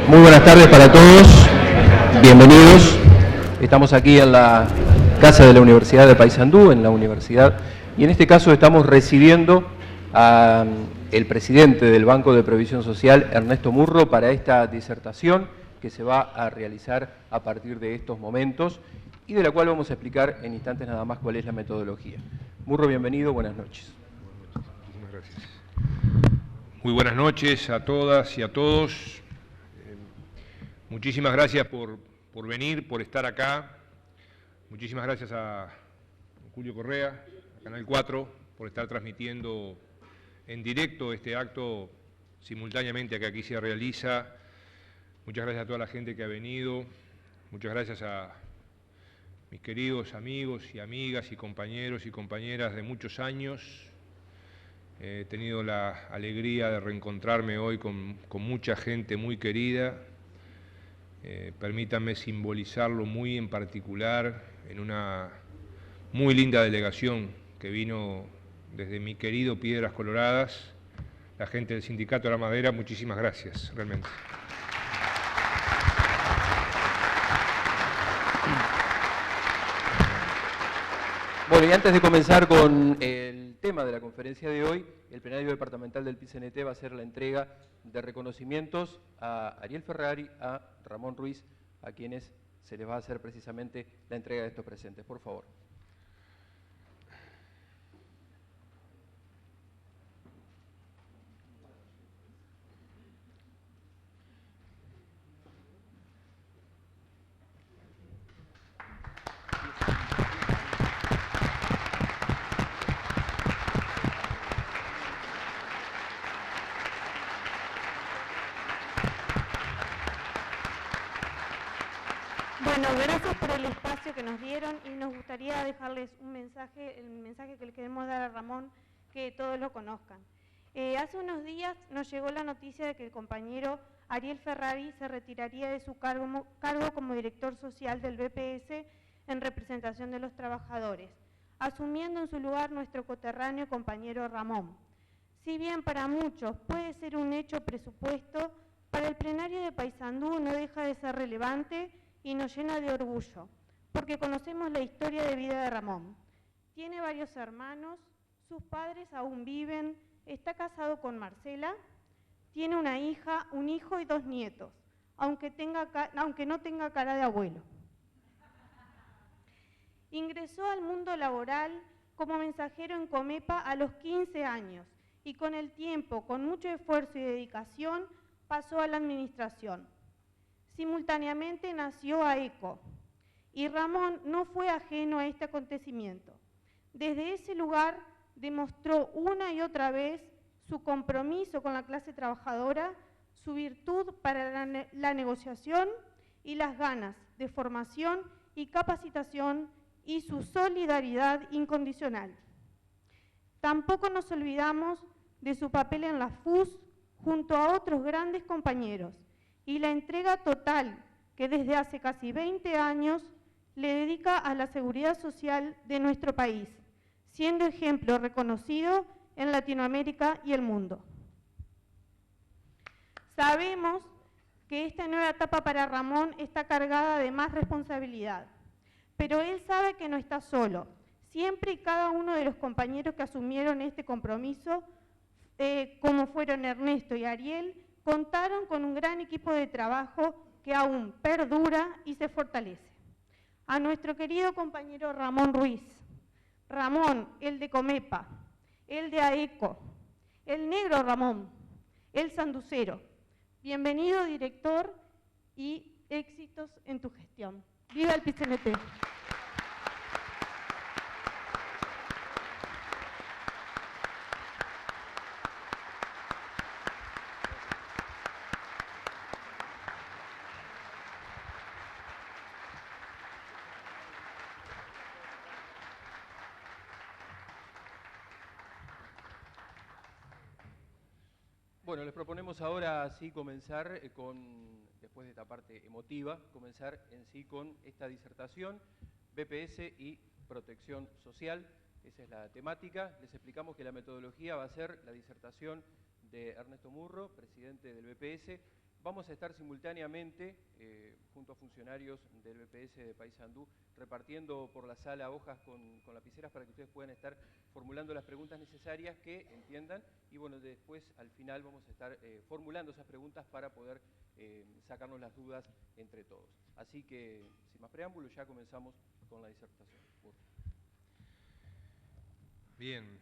Muy buenas tardes para todos, bienvenidos. Estamos aquí en la casa de la Universidad de Paysandú, en la universidad, y en este caso estamos recibiendo al presidente del Banco de Previsión Social, Ernesto Murro, para esta disertación que se va a realizar a partir de estos momentos y de la cual vamos a explicar en instantes nada más cuál es la metodología. Murro, bienvenido, buenas noches. Muchísimas gracias. Muy buenas noches a todas y a todos. Muchísimas gracias por venir, por estar acá. Muchísimas gracias a Julio Correa, a Canal 4, por estar transmitiendo en directo este acto simultáneamente a que aquí se realiza. Muchas gracias a toda la gente que ha venido. Muchas gracias a mis queridos amigos y amigas y compañeros y compañeras de muchos años. He tenido la alegría de reencontrarme hoy con mucha gente muy querida. Permítanme simbolizarlo muy en particular en una muy linda delegación que vino desde mi querido Piedras Coloradas, la gente del Sindicato de la Madera. Muchísimas gracias, realmente. Bueno, y antes de comenzar con el tema de la conferencia de hoy, el plenario departamental del PCNT va a hacer la entrega de reconocimientos a Ariel Ferrari, a Ramón Ruiz, a quienes se les va a hacer precisamente la entrega de estos presentes. Por favor. Bueno, gracias por el espacio que nos dieron y nos gustaría dejarles un mensaje, el mensaje que le queremos dar a Ramón, que todos lo conozcan. Hace unos días nos llegó la noticia de que el compañero Ariel Ferrari se retiraría de su cargo como director social del BPS en representación de los trabajadores, asumiendo en su lugar nuestro coterráneo compañero Ramón. Si bien para muchos puede ser un hecho presupuesto, para el plenario de Paysandú no deja de ser relevante y nos llena de orgullo, porque conocemos la historia de vida de Ramón. Tiene varios hermanos, sus padres aún viven, está casado con Marcela, tiene una hija, un hijo y 2 nietos, aunque no tenga cara de abuelo. Ingresó al mundo laboral como mensajero en Comepa a los 15 años y con el tiempo, con mucho esfuerzo y dedicación, pasó a la administración. Simultáneamente nació AECO y Ramón no fue ajeno a este acontecimiento. Desde ese lugar demostró una y otra vez su compromiso con la clase trabajadora, su virtud para la negociación y las ganas de formación y capacitación y su solidaridad incondicional. Tampoco nos olvidamos de su papel en la FUS junto a otros grandes compañeros y la entrega total que desde hace casi 20 años le dedica a la seguridad social de nuestro país, siendo ejemplo reconocido en Latinoamérica y el mundo. Sabemos que esta nueva etapa para Ramón está cargada de más responsabilidad, pero él sabe que no está solo. Siempre y cada uno de los compañeros que asumieron este compromiso, como fueron Ernesto y Ariel, contaron con un gran equipo de trabajo que aún perdura y se fortalece. A nuestro querido compañero Ramón Ruiz, Ramón, el de Comepa, el de AECO, el negro Ramón, el sanducero. Bienvenido, director, y éxitos en tu gestión. ¡Viva el PCNT! Bueno, les proponemos ahora sí comenzar después de esta parte emotiva, comenzar en sí con esta disertación, BPS y protección social. Esa es la temática. Les explicamos que la metodología va a ser la disertación de Ernesto Murro, presidente del BPS. vamos a estar simultáneamente, junto a funcionarios del BPS de Paysandú, repartiendo por la sala hojas con lapiceras para que ustedes puedan estar formulando las preguntas necesarias que entiendan. Y bueno, después, al final, vamos a estar formulando esas preguntas para poder sacarnos las dudas entre todos. Así que, sin más preámbulos, ya comenzamos con la disertación. Bien.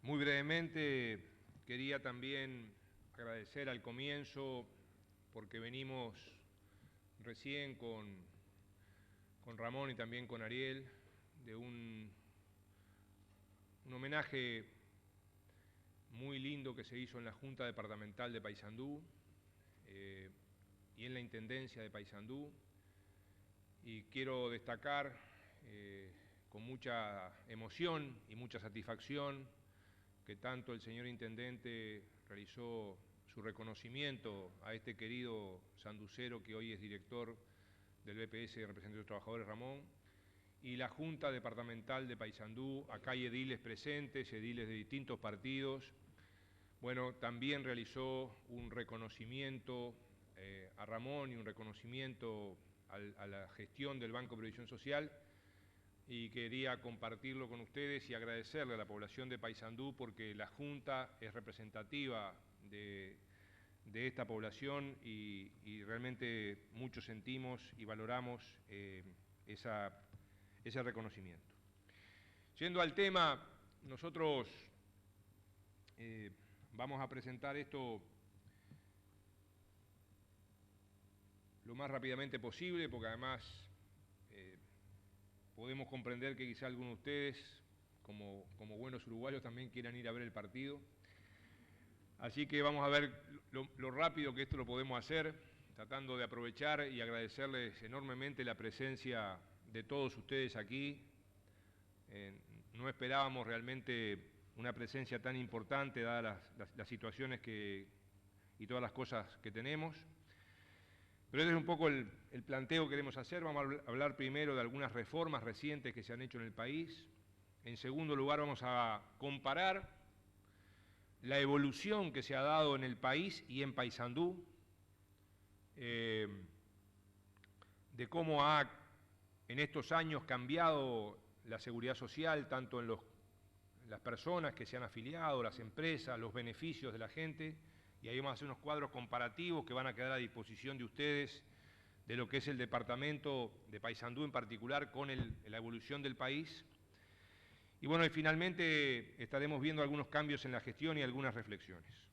Muy brevemente, quería también agradecer al comienzo, porque venimos recién con Ramón y también con Ariel, de un homenaje muy lindo que se hizo en la Junta Departamental de Paysandú y en la Intendencia de Paysandú. Y quiero destacar con mucha emoción y mucha satisfacción que tanto el señor Intendente realizó su reconocimiento a este querido sanducero que hoy es director del BPS de Representación de los Trabajadores, Ramón, y la Junta Departamental de Paysandú. Acá hay ediles presentes, ediles de distintos partidos. Bueno, también realizó un reconocimiento a Ramón y un reconocimiento a la gestión del Banco de Previsión Social, y quería compartirlo con ustedes y agradecerle a la población de Paysandú porque la Junta es representativa de esta población y realmente mucho sentimos y valoramos ese reconocimiento. Yendo al tema, nosotros vamos a presentar esto lo más rápidamente posible, porque además podemos comprender que quizá algunos de ustedes, como buenos uruguayos, también quieran ir a ver el partido. Así que vamos a ver lo rápido que esto lo podemos hacer, tratando de aprovechar y agradecerles enormemente la presencia de todos ustedes aquí. No esperábamos realmente una presencia tan importante, dadas las situaciones y todas las cosas que tenemos. Pero ese es un poco el planteo que queremos hacer. Vamos a hablar primero de algunas reformas recientes que se han hecho en el país. En segundo lugar, vamos a comparar la evolución que se ha dado en el país y en Paysandú, de cómo ha en estos años cambiado la seguridad social, tanto en las personas que se han afiliado, las empresas, los beneficios de la gente. Y ahí vamos a hacer unos cuadros comparativos que van a quedar a disposición de ustedes de lo que es el departamento de Paysandú en particular con la evolución del país. Y bueno, y finalmente estaremos viendo algunos cambios en la gestión y algunas reflexiones.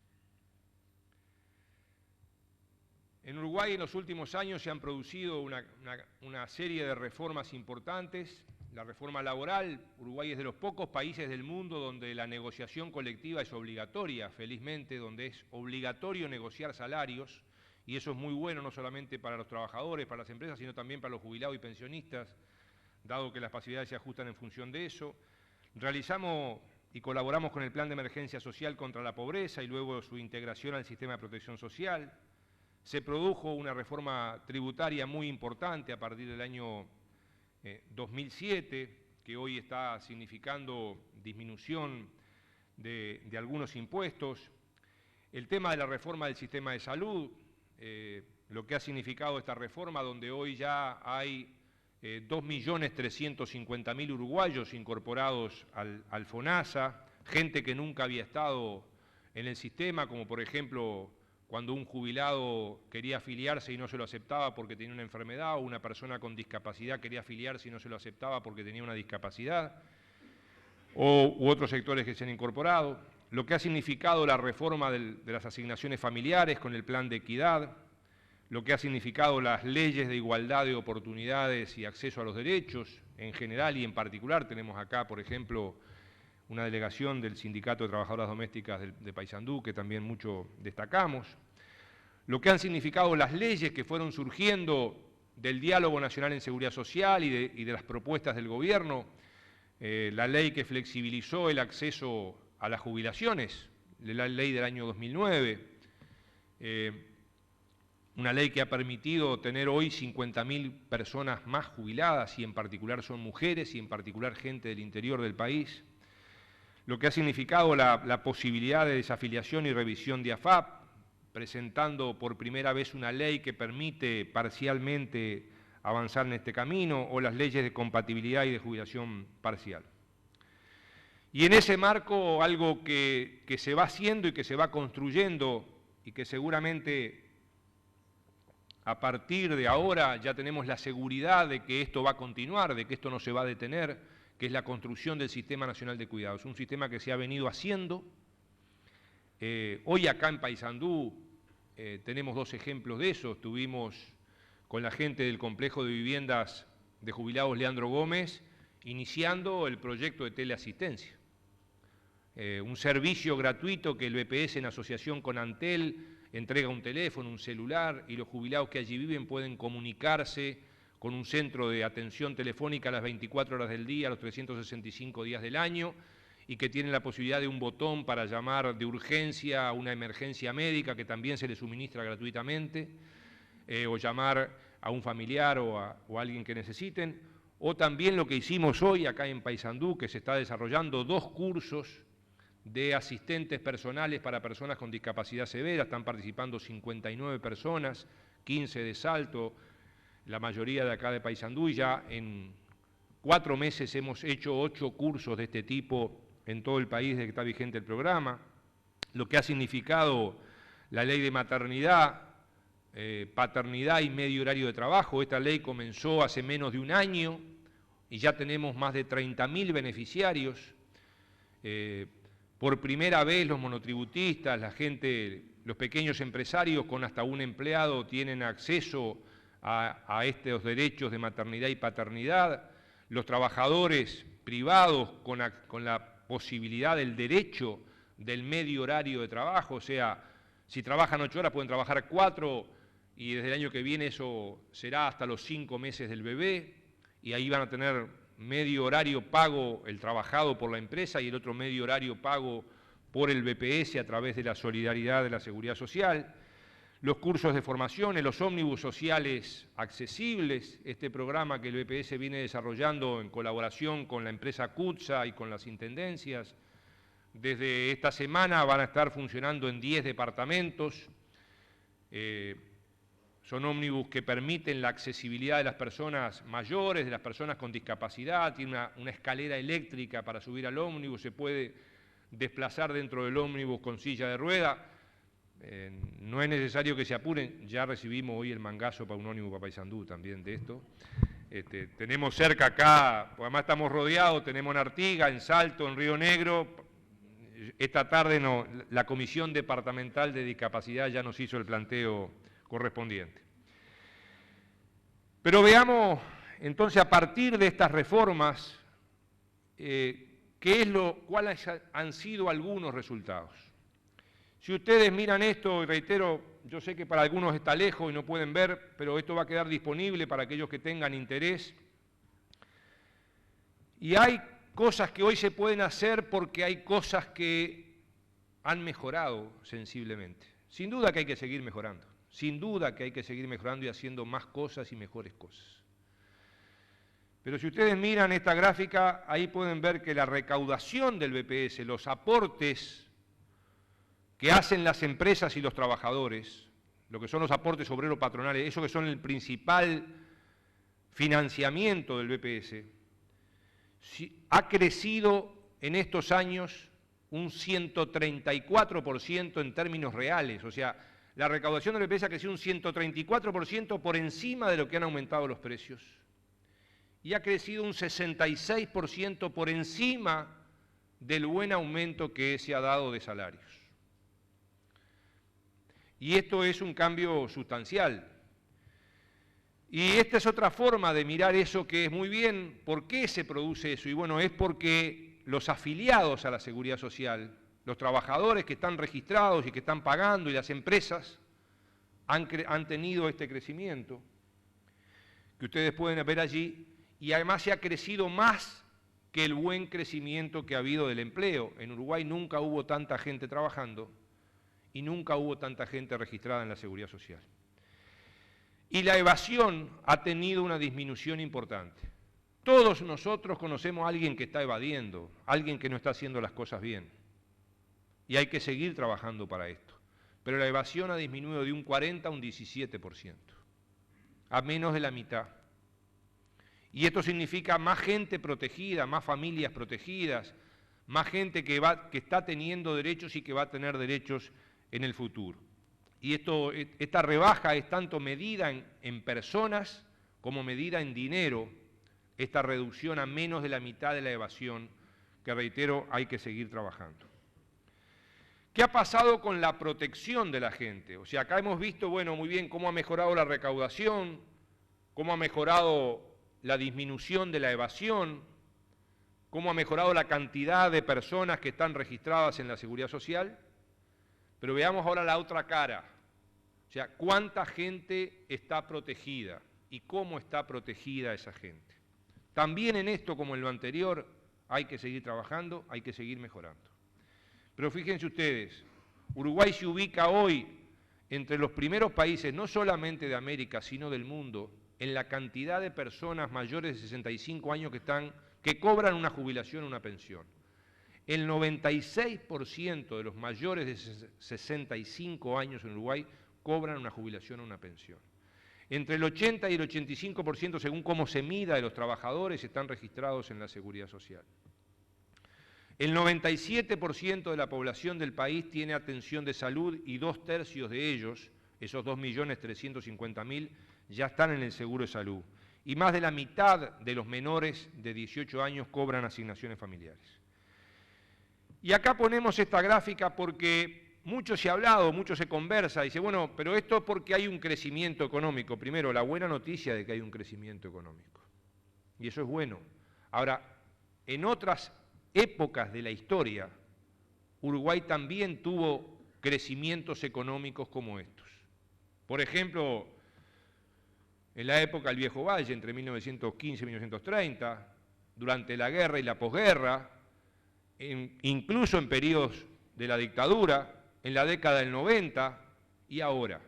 En Uruguay en los últimos años se han producido una serie de reformas importantes. La reforma laboral, Uruguay es de los pocos países del mundo donde la negociación colectiva es obligatoria, felizmente, donde es obligatorio negociar salarios, y eso es muy bueno no solamente para los trabajadores, para las empresas, sino también para los jubilados y pensionistas, dado que las pasividades se ajustan en función de eso. Realizamos y colaboramos con el Plan de Emergencia Social contra la Pobreza y luego su integración al sistema de protección social. Se produjo una reforma tributaria muy importante a partir del año 2007, que hoy está significando disminución de algunos impuestos. El tema de la reforma del sistema de salud, lo que ha significado esta reforma, donde hoy ya hay 2.350.000 uruguayos incorporados al FONASA, gente que nunca había estado en el sistema, como por ejemplo cuando un jubilado quería afiliarse y no se lo aceptaba porque tenía una enfermedad, o una persona con discapacidad quería afiliarse y no se lo aceptaba porque tenía una discapacidad, u otros sectores que se han incorporado. Lo que ha significado la reforma de las asignaciones familiares con el plan de equidad, lo que ha significado las leyes de igualdad de oportunidades y acceso a los derechos en general y en particular. Tenemos acá, por ejemplo, una delegación del Sindicato de Trabajadoras Domésticas de Paysandú, que también mucho destacamos. Lo que han significado las leyes que fueron surgiendo del diálogo nacional en seguridad social y de las propuestas del gobierno, la ley que flexibilizó el acceso a las jubilaciones, la ley del año 2009, una ley que ha permitido tener hoy 50.000 personas más jubiladas, y en particular son mujeres y en particular gente del interior del país. Lo que ha significado la posibilidad de desafiliación y revisión de AFAP, presentando por primera vez una ley que permite parcialmente avanzar en este camino, o las leyes de compatibilidad y de jubilación parcial. Y en ese marco, algo que se va haciendo y que se va construyendo, y que seguramente a partir de ahora ya tenemos la seguridad de que esto va a continuar, de que esto no se va a detener, que es la construcción del Sistema Nacional de Cuidados, un sistema que se ha venido haciendo. Hoy acá en Paysandú tenemos dos ejemplos de eso. Estuvimos con la gente del complejo de viviendas de jubilados Leandro Gómez iniciando el proyecto de teleasistencia. Un servicio gratuito que el BPS en asociación con Antel entrega un teléfono, un celular, y los jubilados que allí viven pueden comunicarse con un centro de atención telefónica a las 24 horas del día, los 365 días del año, y que tienen la posibilidad de un botón para llamar de urgencia a una emergencia médica que también se les suministra gratuitamente, o llamar a un familiar o a alguien que necesiten, o también lo que hicimos hoy acá en Paysandú, que se está desarrollando 2 cursos de asistentes personales para personas con discapacidad severa. Están participando 59 personas, 15 de Salto, la mayoría de acá de Paysandú, y ya en 4 meses hemos hecho 8 cursos de este tipo en todo el país desde que está vigente el programa. Lo que ha significado la ley de maternidad, paternidad y medio horario de trabajo. Esta ley comenzó hace menos de un año y ya tenemos más de 30.000 beneficiarios. Por primera vez los monotributistas, la gente, los pequeños empresarios con hasta un empleado tienen acceso a estos derechos de maternidad y paternidad. Los trabajadores privados con la posibilidad del derecho del medio horario de trabajo, o sea, si trabajan 8 horas pueden trabajar 4, y desde el año que viene eso será hasta los 5 meses del bebé, y ahí van a tener medio horario pago el trabajado por la empresa y el otro medio horario pago por el BPS a través de la solidaridad de la Seguridad Social. Los cursos de formación, los ómnibus sociales accesibles, este programa que el BPS viene desarrollando en colaboración con la empresa CUTSA y con las intendencias. Desde esta semana van a estar funcionando en 10 departamentos. Son ómnibus que permiten la accesibilidad de las personas mayores, de las personas con discapacidad. Tiene una escalera eléctrica para subir al ómnibus, se puede desplazar dentro del ómnibus con silla de rueda. No es necesario que se apuren, ya recibimos hoy el mangazo para un ómnibus para Paysandú también de esto. Tenemos cerca acá, pues además estamos rodeados, tenemos en Artigas, en Salto, en Río Negro. Esta tarde la Comisión Departamental de Discapacidad ya nos hizo el planteo correspondiente. Pero veamos entonces, a partir de estas reformas, cuáles han sido algunos resultados. Si ustedes miran esto, y reitero, yo sé que para algunos está lejos y no pueden ver, pero esto va a quedar disponible para aquellos que tengan interés. Y hay cosas que hoy se pueden hacer porque hay cosas que han mejorado sensiblemente. Sin duda que hay que seguir mejorando. Sin duda que hay que seguir mejorando y haciendo más cosas y mejores cosas. Pero si ustedes miran esta gráfica, ahí pueden ver que la recaudación del BPS, los aportes que hacen las empresas y los trabajadores, lo que son los aportes obreros patronales, eso que son el principal financiamiento del BPS, ha crecido en estos años un 134% en términos reales, o sea, la recaudación del BPS ha crecido un 134% por encima de lo que han aumentado los precios. Y ha crecido un 66% por encima del buen aumento que se ha dado de salarios. Y esto es un cambio sustancial. Y esta es otra forma de mirar eso que es muy bien. ¿Por qué se produce eso? Y bueno, es porque los afiliados a la Seguridad Social, los trabajadores que están registrados y que están pagando y las empresas han tenido este crecimiento que ustedes pueden ver allí, y además se ha crecido más que el buen crecimiento que ha habido del empleo. En Uruguay nunca hubo tanta gente trabajando y nunca hubo tanta gente registrada en la Seguridad Social. Y la evasión ha tenido una disminución importante. Todos nosotros conocemos a alguien que está evadiendo, alguien que no está haciendo las cosas bien. Y hay que seguir trabajando para esto. pero la evasión ha disminuido de un 40 a un 17%, a menos de la mitad. Y esto significa más gente protegida, más familias protegidas, más gente que está teniendo derechos y que va a tener derechos en el futuro. Y esta rebaja es tanto medida en personas como medida en dinero, esta reducción a menos de la mitad de la evasión, que reitero, hay que seguir trabajando. ¿Qué ha pasado con la protección de la gente? O sea, acá hemos visto, bueno, muy bien cómo ha mejorado la recaudación, cómo ha mejorado la disminución de la evasión, cómo ha mejorado la cantidad de personas que están registradas en la Seguridad Social, pero veamos ahora la otra cara, o sea, cuánta gente está protegida y cómo está protegida esa gente. También en esto, como en lo anterior, hay que seguir trabajando, hay que seguir mejorando. Pero fíjense ustedes, Uruguay se ubica hoy entre los primeros países, no solamente de América, sino del mundo, en la cantidad de personas mayores de 65 años que cobran una jubilación o una pensión. El 96% de los mayores de 65 años en Uruguay cobran una jubilación o una pensión. Entre el 80 y el 85%, según cómo se mida, de los trabajadores están registrados en la Seguridad Social. El 97% de la población del país tiene atención de salud y 2/3 de ellos, esos 2.350.000, ya están en el seguro de salud. Y más de la mitad de los menores de 18 años cobran asignaciones familiares. Y acá ponemos esta gráfica porque mucho se ha hablado, mucho se conversa, dice, bueno, pero esto es porque hay un crecimiento económico. Primero, la buena noticia de que hay un crecimiento económico. Y eso es bueno. Ahora, en otras épocas de la historia, Uruguay también tuvo crecimientos económicos como estos. Por ejemplo, en la época del Viejo Valle, entre 1915 y 1930, durante la guerra y la posguerra, incluso en periodos de la dictadura, en la década del 90 y ahora.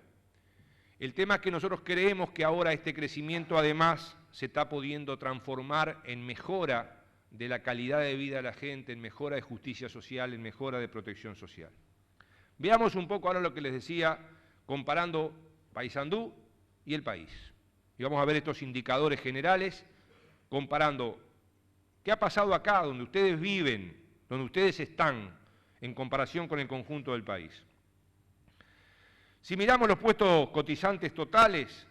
El tema es que nosotros creemos que ahora este crecimiento además se está pudiendo transformar en mejora de la calidad de vida de la gente, en mejora de justicia social, en mejora de protección social. Veamos un poco ahora lo que les decía, comparando Paysandú y el país. Y vamos a ver estos indicadores generales, comparando qué ha pasado acá, donde ustedes viven, donde ustedes están, en comparación con el conjunto del país. Si miramos los puestos cotizantes totales,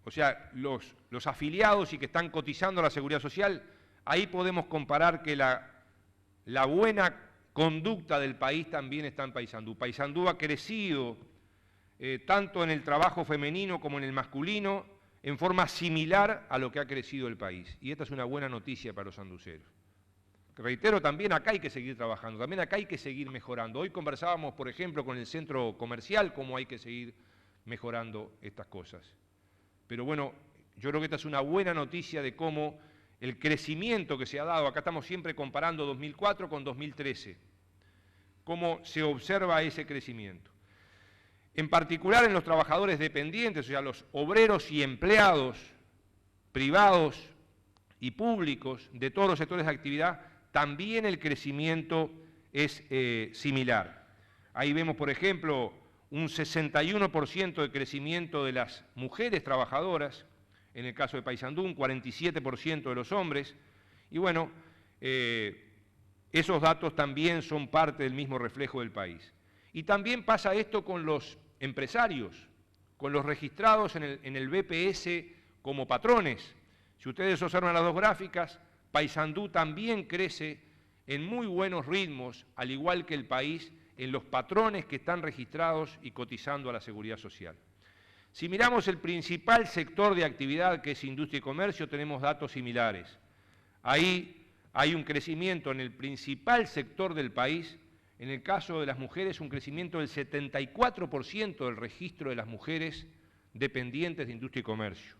o sea, los afiliados y que están cotizando a la Seguridad Social, ahí podemos comparar que la buena conducta del país también está en Paysandú. Paysandú ha crecido tanto en el trabajo femenino como en el masculino, en forma similar a lo que ha crecido el país. Y esta es una buena noticia para los sanduceros. Reitero, también acá hay que seguir trabajando, también acá hay que seguir mejorando. Hoy conversábamos, por ejemplo, con el centro comercial, cómo hay que seguir mejorando estas cosas. Pero bueno, yo creo que esta es una buena noticia de cómo el crecimiento que se ha dado, acá estamos siempre comparando 2004 con 2013, cómo se observa ese crecimiento. En particular en los trabajadores dependientes, o sea, los obreros y empleados privados y públicos de todos los sectores de actividad, también el crecimiento es similar. Ahí vemos, por ejemplo, un 61% de crecimiento de las mujeres trabajadoras, en el caso de Paysandú, un 47% de los hombres, y bueno, esos datos también son parte del mismo reflejo del país. Y también pasa esto con los empresarios, con los registrados en el BPS como patrones. Si ustedes observan las dos gráficas, Paysandú también crece en muy buenos ritmos, al igual que el país, en los patrones que están registrados y cotizando a la Seguridad Social. Si miramos el principal sector de actividad, que es industria y comercio, tenemos datos similares. Ahí hay un crecimiento en el principal sector del país. En el caso de las mujeres, un crecimiento del 74% del registro de las mujeres dependientes de industria y comercio.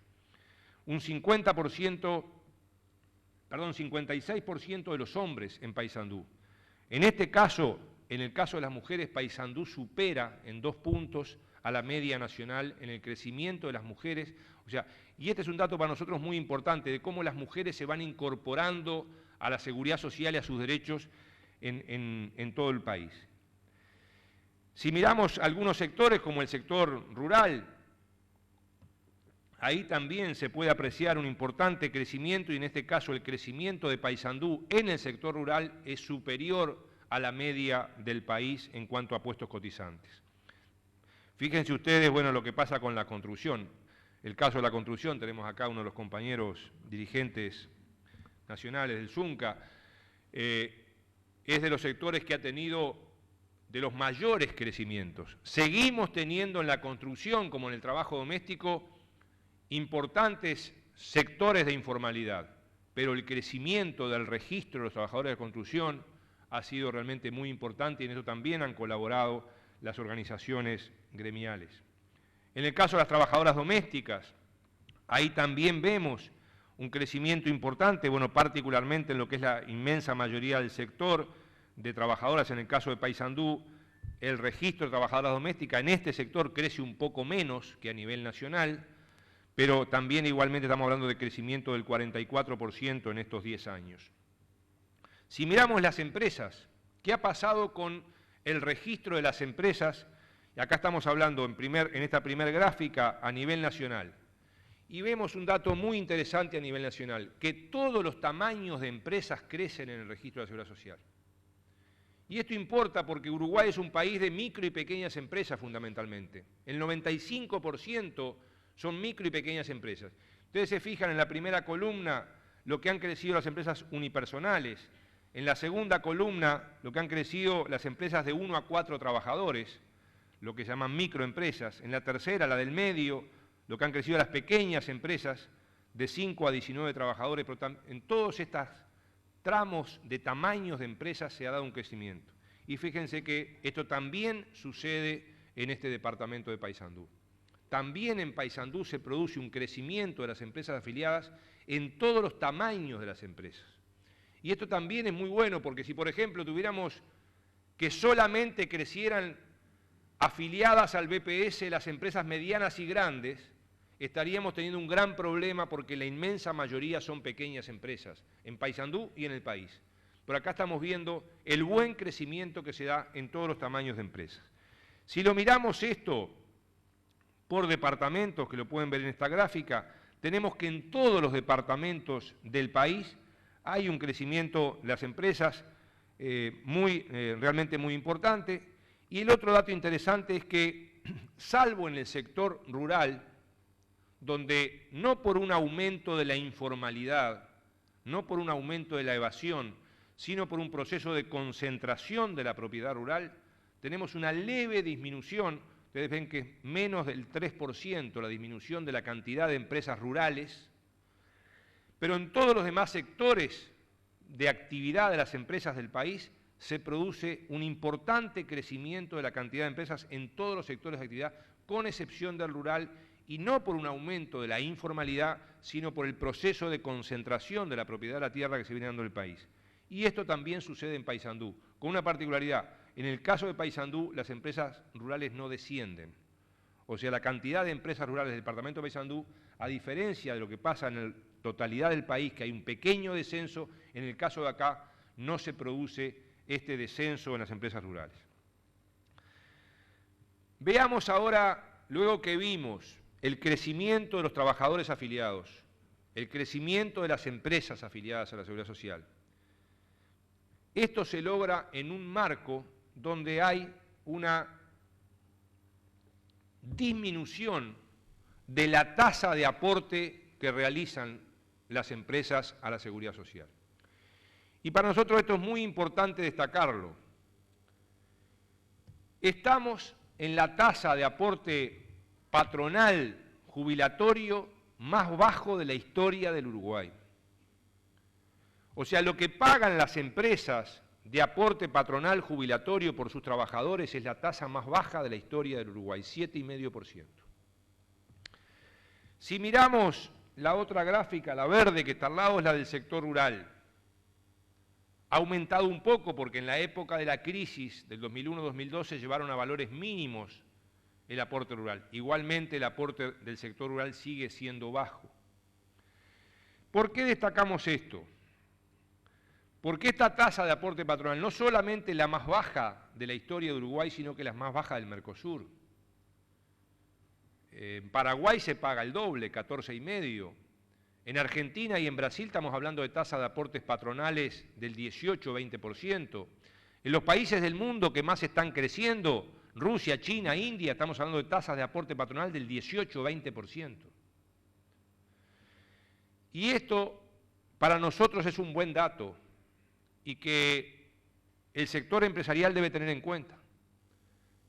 Un 56% de los hombres en Paysandú. En este caso, en el caso de las mujeres, Paysandú supera en 2 puntos a la media nacional en el crecimiento de las mujeres. O sea, y este es un dato para nosotros muy importante, de cómo las mujeres se van incorporando a la seguridad social y a sus derechos en todo el país. Si miramos algunos sectores como el sector rural, ahí también se puede apreciar un importante crecimiento y en este caso el crecimiento de Paysandú en el sector rural es superior a la media del país en cuanto a puestos cotizantes. Fíjense ustedes, bueno, lo que pasa con la construcción. El caso de la construcción, tenemos acá uno de los compañeros dirigentes nacionales del ZUNCA, es de los sectores que ha tenido de los mayores crecimientos. Seguimos teniendo en la construcción, como en el trabajo doméstico, importantes sectores de informalidad, pero el crecimiento del registro de los trabajadores de construcción ha sido realmente muy importante y en eso también han colaborado las organizaciones gremiales. En el caso de las trabajadoras domésticas, ahí también vemos un crecimiento importante, bueno, particularmente en lo que es la inmensa mayoría del sector de trabajadoras, en el caso de Paysandú, el registro de trabajadoras domésticas en este sector crece un poco menos que a nivel nacional, pero también igualmente estamos hablando de crecimiento del 44% en estos 10 años. Si miramos las empresas, ¿qué ha pasado con el registro de las empresas? Y acá estamos hablando en esta primera gráfica a nivel nacional. Y vemos un dato muy interesante a nivel nacional, que todos los tamaños de empresas crecen en el registro de la Seguridad Social. Y esto importa porque Uruguay es un país de micro y pequeñas empresas fundamentalmente. El 95% son micro y pequeñas empresas. Ustedes se fijan en la primera columna lo que han crecido las empresas unipersonales, en la segunda columna lo que han crecido las empresas de 1 a 4 trabajadores, lo que se llaman microempresas, en la tercera, la del medio, lo que han crecido las pequeñas empresas de 5 a 19 trabajadores, pero en todos estos tramos de tamaños de empresas se ha dado un crecimiento. Y fíjense que esto también sucede en este departamento de Paysandú. También en Paysandú se produce un crecimiento de las empresas afiliadas en todos los tamaños de las empresas. Y esto también es muy bueno porque si, por ejemplo, tuviéramos que solamente crecieran afiliadas al BPS las empresas medianas y grandes, estaríamos teniendo un gran problema porque la inmensa mayoría son pequeñas empresas, en Paysandú y en el país. Pero acá estamos viendo el buen crecimiento que se da en todos los tamaños de empresas. Si lo miramos esto por departamentos, que lo pueden ver en esta gráfica, tenemos que en todos los departamentos del país hay un crecimiento de las empresas realmente muy importante. Y el otro dato interesante es que, salvo en el sector rural, donde no por un aumento de la informalidad, no por un aumento de la evasión, sino por un proceso de concentración de la propiedad rural, tenemos una leve disminución. Ustedes ven que es menos del 3% la disminución de la cantidad de empresas rurales, pero en todos los demás sectores de actividad de las empresas del país se produce un importante crecimiento de la cantidad de empresas en todos los sectores de actividad, con excepción del rural, y no por un aumento de la informalidad, sino por el proceso de concentración de la propiedad de la tierra que se viene dando en el país. Y esto también sucede en Paysandú, con una particularidad. En el caso de Paysandú, las empresas rurales no descienden. O sea, la cantidad de empresas rurales del departamento de Paysandú, a diferencia de lo que pasa en la totalidad del país, que hay un pequeño descenso, en el caso de acá no se produce este descenso en las empresas rurales. Veamos ahora, luego que vimos el crecimiento de los trabajadores afiliados, el crecimiento de las empresas afiliadas a la Seguridad Social. Esto se logra en un marco donde hay una disminución de la tasa de aporte que realizan las empresas a la Seguridad Social. Y para nosotros esto es muy importante destacarlo. Estamos en la tasa de aporte patronal jubilatorio más bajo de la historia del Uruguay. O sea, lo que pagan las empresas de aporte patronal jubilatorio por sus trabajadores es la tasa más baja de la historia del Uruguay, 7,5%. Si miramos la otra gráfica, la verde que está al lado, es la del sector rural. Ha aumentado un poco porque en la época de la crisis del 2001-2002 se llevaron a valores mínimos el aporte rural. Igualmente el aporte del sector rural sigue siendo bajo. ¿Por qué destacamos esto? Porque esta tasa de aporte patronal no solamente la más baja de la historia de Uruguay, sino que la más baja del Mercosur. En Paraguay se paga el doble, 14,5%. En Argentina y en Brasil estamos hablando de tasas de aportes patronales del 18-20%. En los países del mundo que más están creciendo, Rusia, China, India, estamos hablando de tasas de aporte patronal del 18-20%. Y esto para nosotros es un buen dato y que el sector empresarial debe tener en cuenta.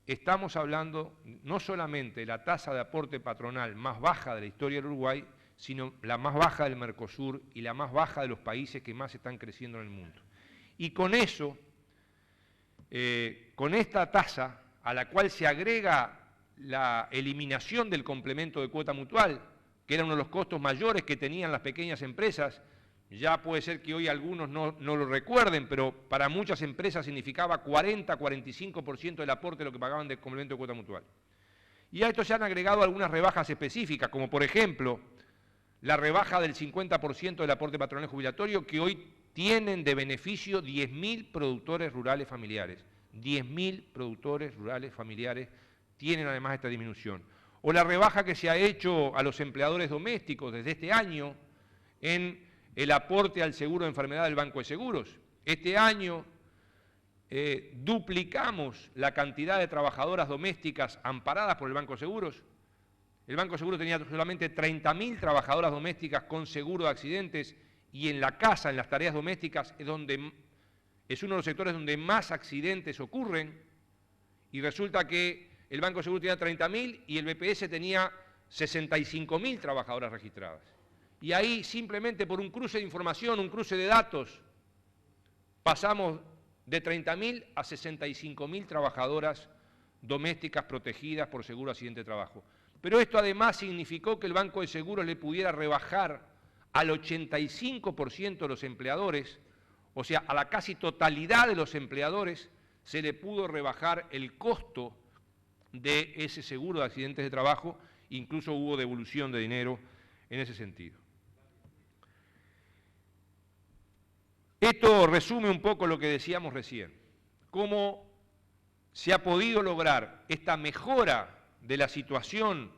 Estamos hablando no solamente de la tasa de aporte patronal más baja de la historia del Uruguay, sino la más baja del Mercosur y la más baja de los países que más están creciendo en el mundo. Y con eso, con esta tasa, a la cual se agrega la eliminación del complemento de cuota mutual, que era uno de los costos mayores que tenían las pequeñas empresas, ya puede ser que hoy algunos no lo recuerden, pero para muchas empresas significaba 40-45% del aporte de lo que pagaban del complemento de cuota mutual. Y a esto se han agregado algunas rebajas específicas, como por ejemplo, la rebaja del 50% del aporte patronal jubilatorio, que hoy tienen de beneficio 10.000 productores rurales familiares. 10.000 productores rurales familiares tienen además esta disminución. O la rebaja que se ha hecho a los empleadores domésticos desde este año en el aporte al seguro de enfermedad del Banco de Seguros. Este año duplicamos la cantidad de trabajadoras domésticas amparadas por el Banco de Seguros. El Banco de Seguros tenía solamente 30.000 trabajadoras domésticas con seguro de accidentes y en la casa, en las tareas domésticas, es uno de los sectores donde más accidentes ocurren y resulta que el Banco de Seguros tenía 30.000 y el BPS tenía 65.000 trabajadoras registradas. Y ahí simplemente por un cruce de información, un cruce de datos, pasamos de 30.000 a 65.000 trabajadoras domésticas protegidas por seguro de accidente de trabajo. Pero esto además significó que el Banco de Seguros le pudiera rebajar al 85% de los empleadores, o sea, a la casi totalidad de los empleadores, se le pudo rebajar el costo de ese seguro de accidentes de trabajo, incluso hubo devolución de dinero en ese sentido. Esto resume un poco lo que decíamos recién, cómo se ha podido lograr esta mejora de la situación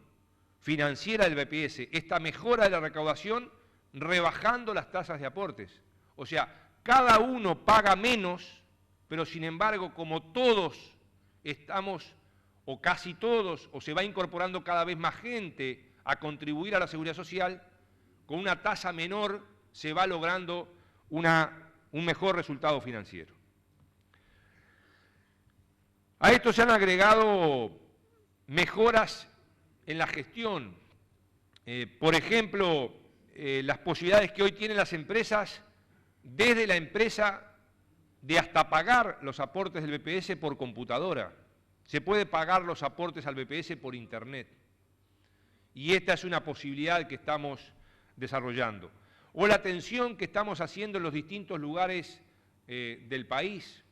financiera del BPS, esta mejora de la recaudación rebajando las tasas de aportes. O sea, cada uno paga menos, pero sin embargo, como todos estamos, o casi todos, o se va incorporando cada vez más gente a contribuir a la seguridad social, con una tasa menor se va logrando un mejor resultado financiero. A esto se han agregado mejoras en la gestión. Por ejemplo, las posibilidades que hoy tienen las empresas, desde la empresa, de hasta pagar los aportes del BPS por computadora. Se puede pagar los aportes al BPS por Internet. Y esta es una posibilidad que estamos desarrollando. O la atención que estamos haciendo en los distintos lugares del país.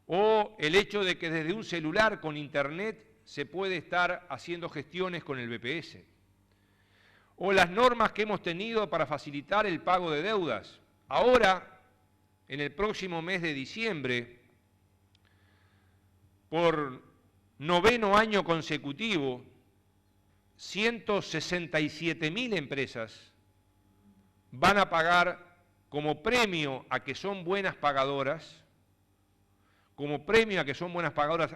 O el hecho de que desde un celular con Internet se puede estar haciendo gestiones con el BPS. O las normas que hemos tenido para facilitar el pago de deudas. Ahora, en el próximo mes de diciembre, por 9º año consecutivo, 167.000 empresas van a pagar como premio a que son buenas pagadoras,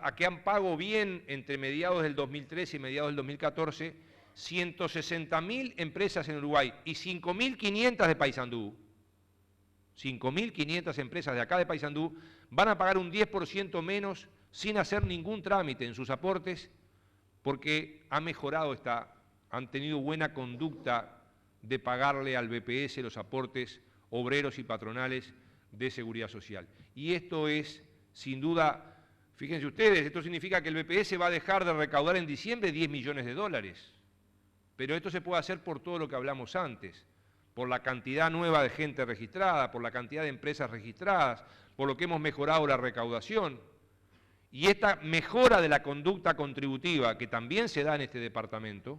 a que han pagado bien entre mediados del 2013 y mediados del 2014, 160.000 empresas en Uruguay y 5.500 de Paysandú. 5.500 empresas de acá de Paysandú van a pagar un 10% menos sin hacer ningún trámite en sus aportes porque han mejorado han tenido buena conducta de pagarle al BPS los aportes obreros y patronales de seguridad social. Y esto es, sin duda, fíjense ustedes, esto significa que el BPS va a dejar de recaudar en diciembre 10 millones de dólares. Pero esto se puede hacer por todo lo que hablamos antes, por la cantidad nueva de gente registrada, por la cantidad de empresas registradas, por lo que hemos mejorado la recaudación. Y esta mejora de la conducta contributiva, que también se da en este departamento,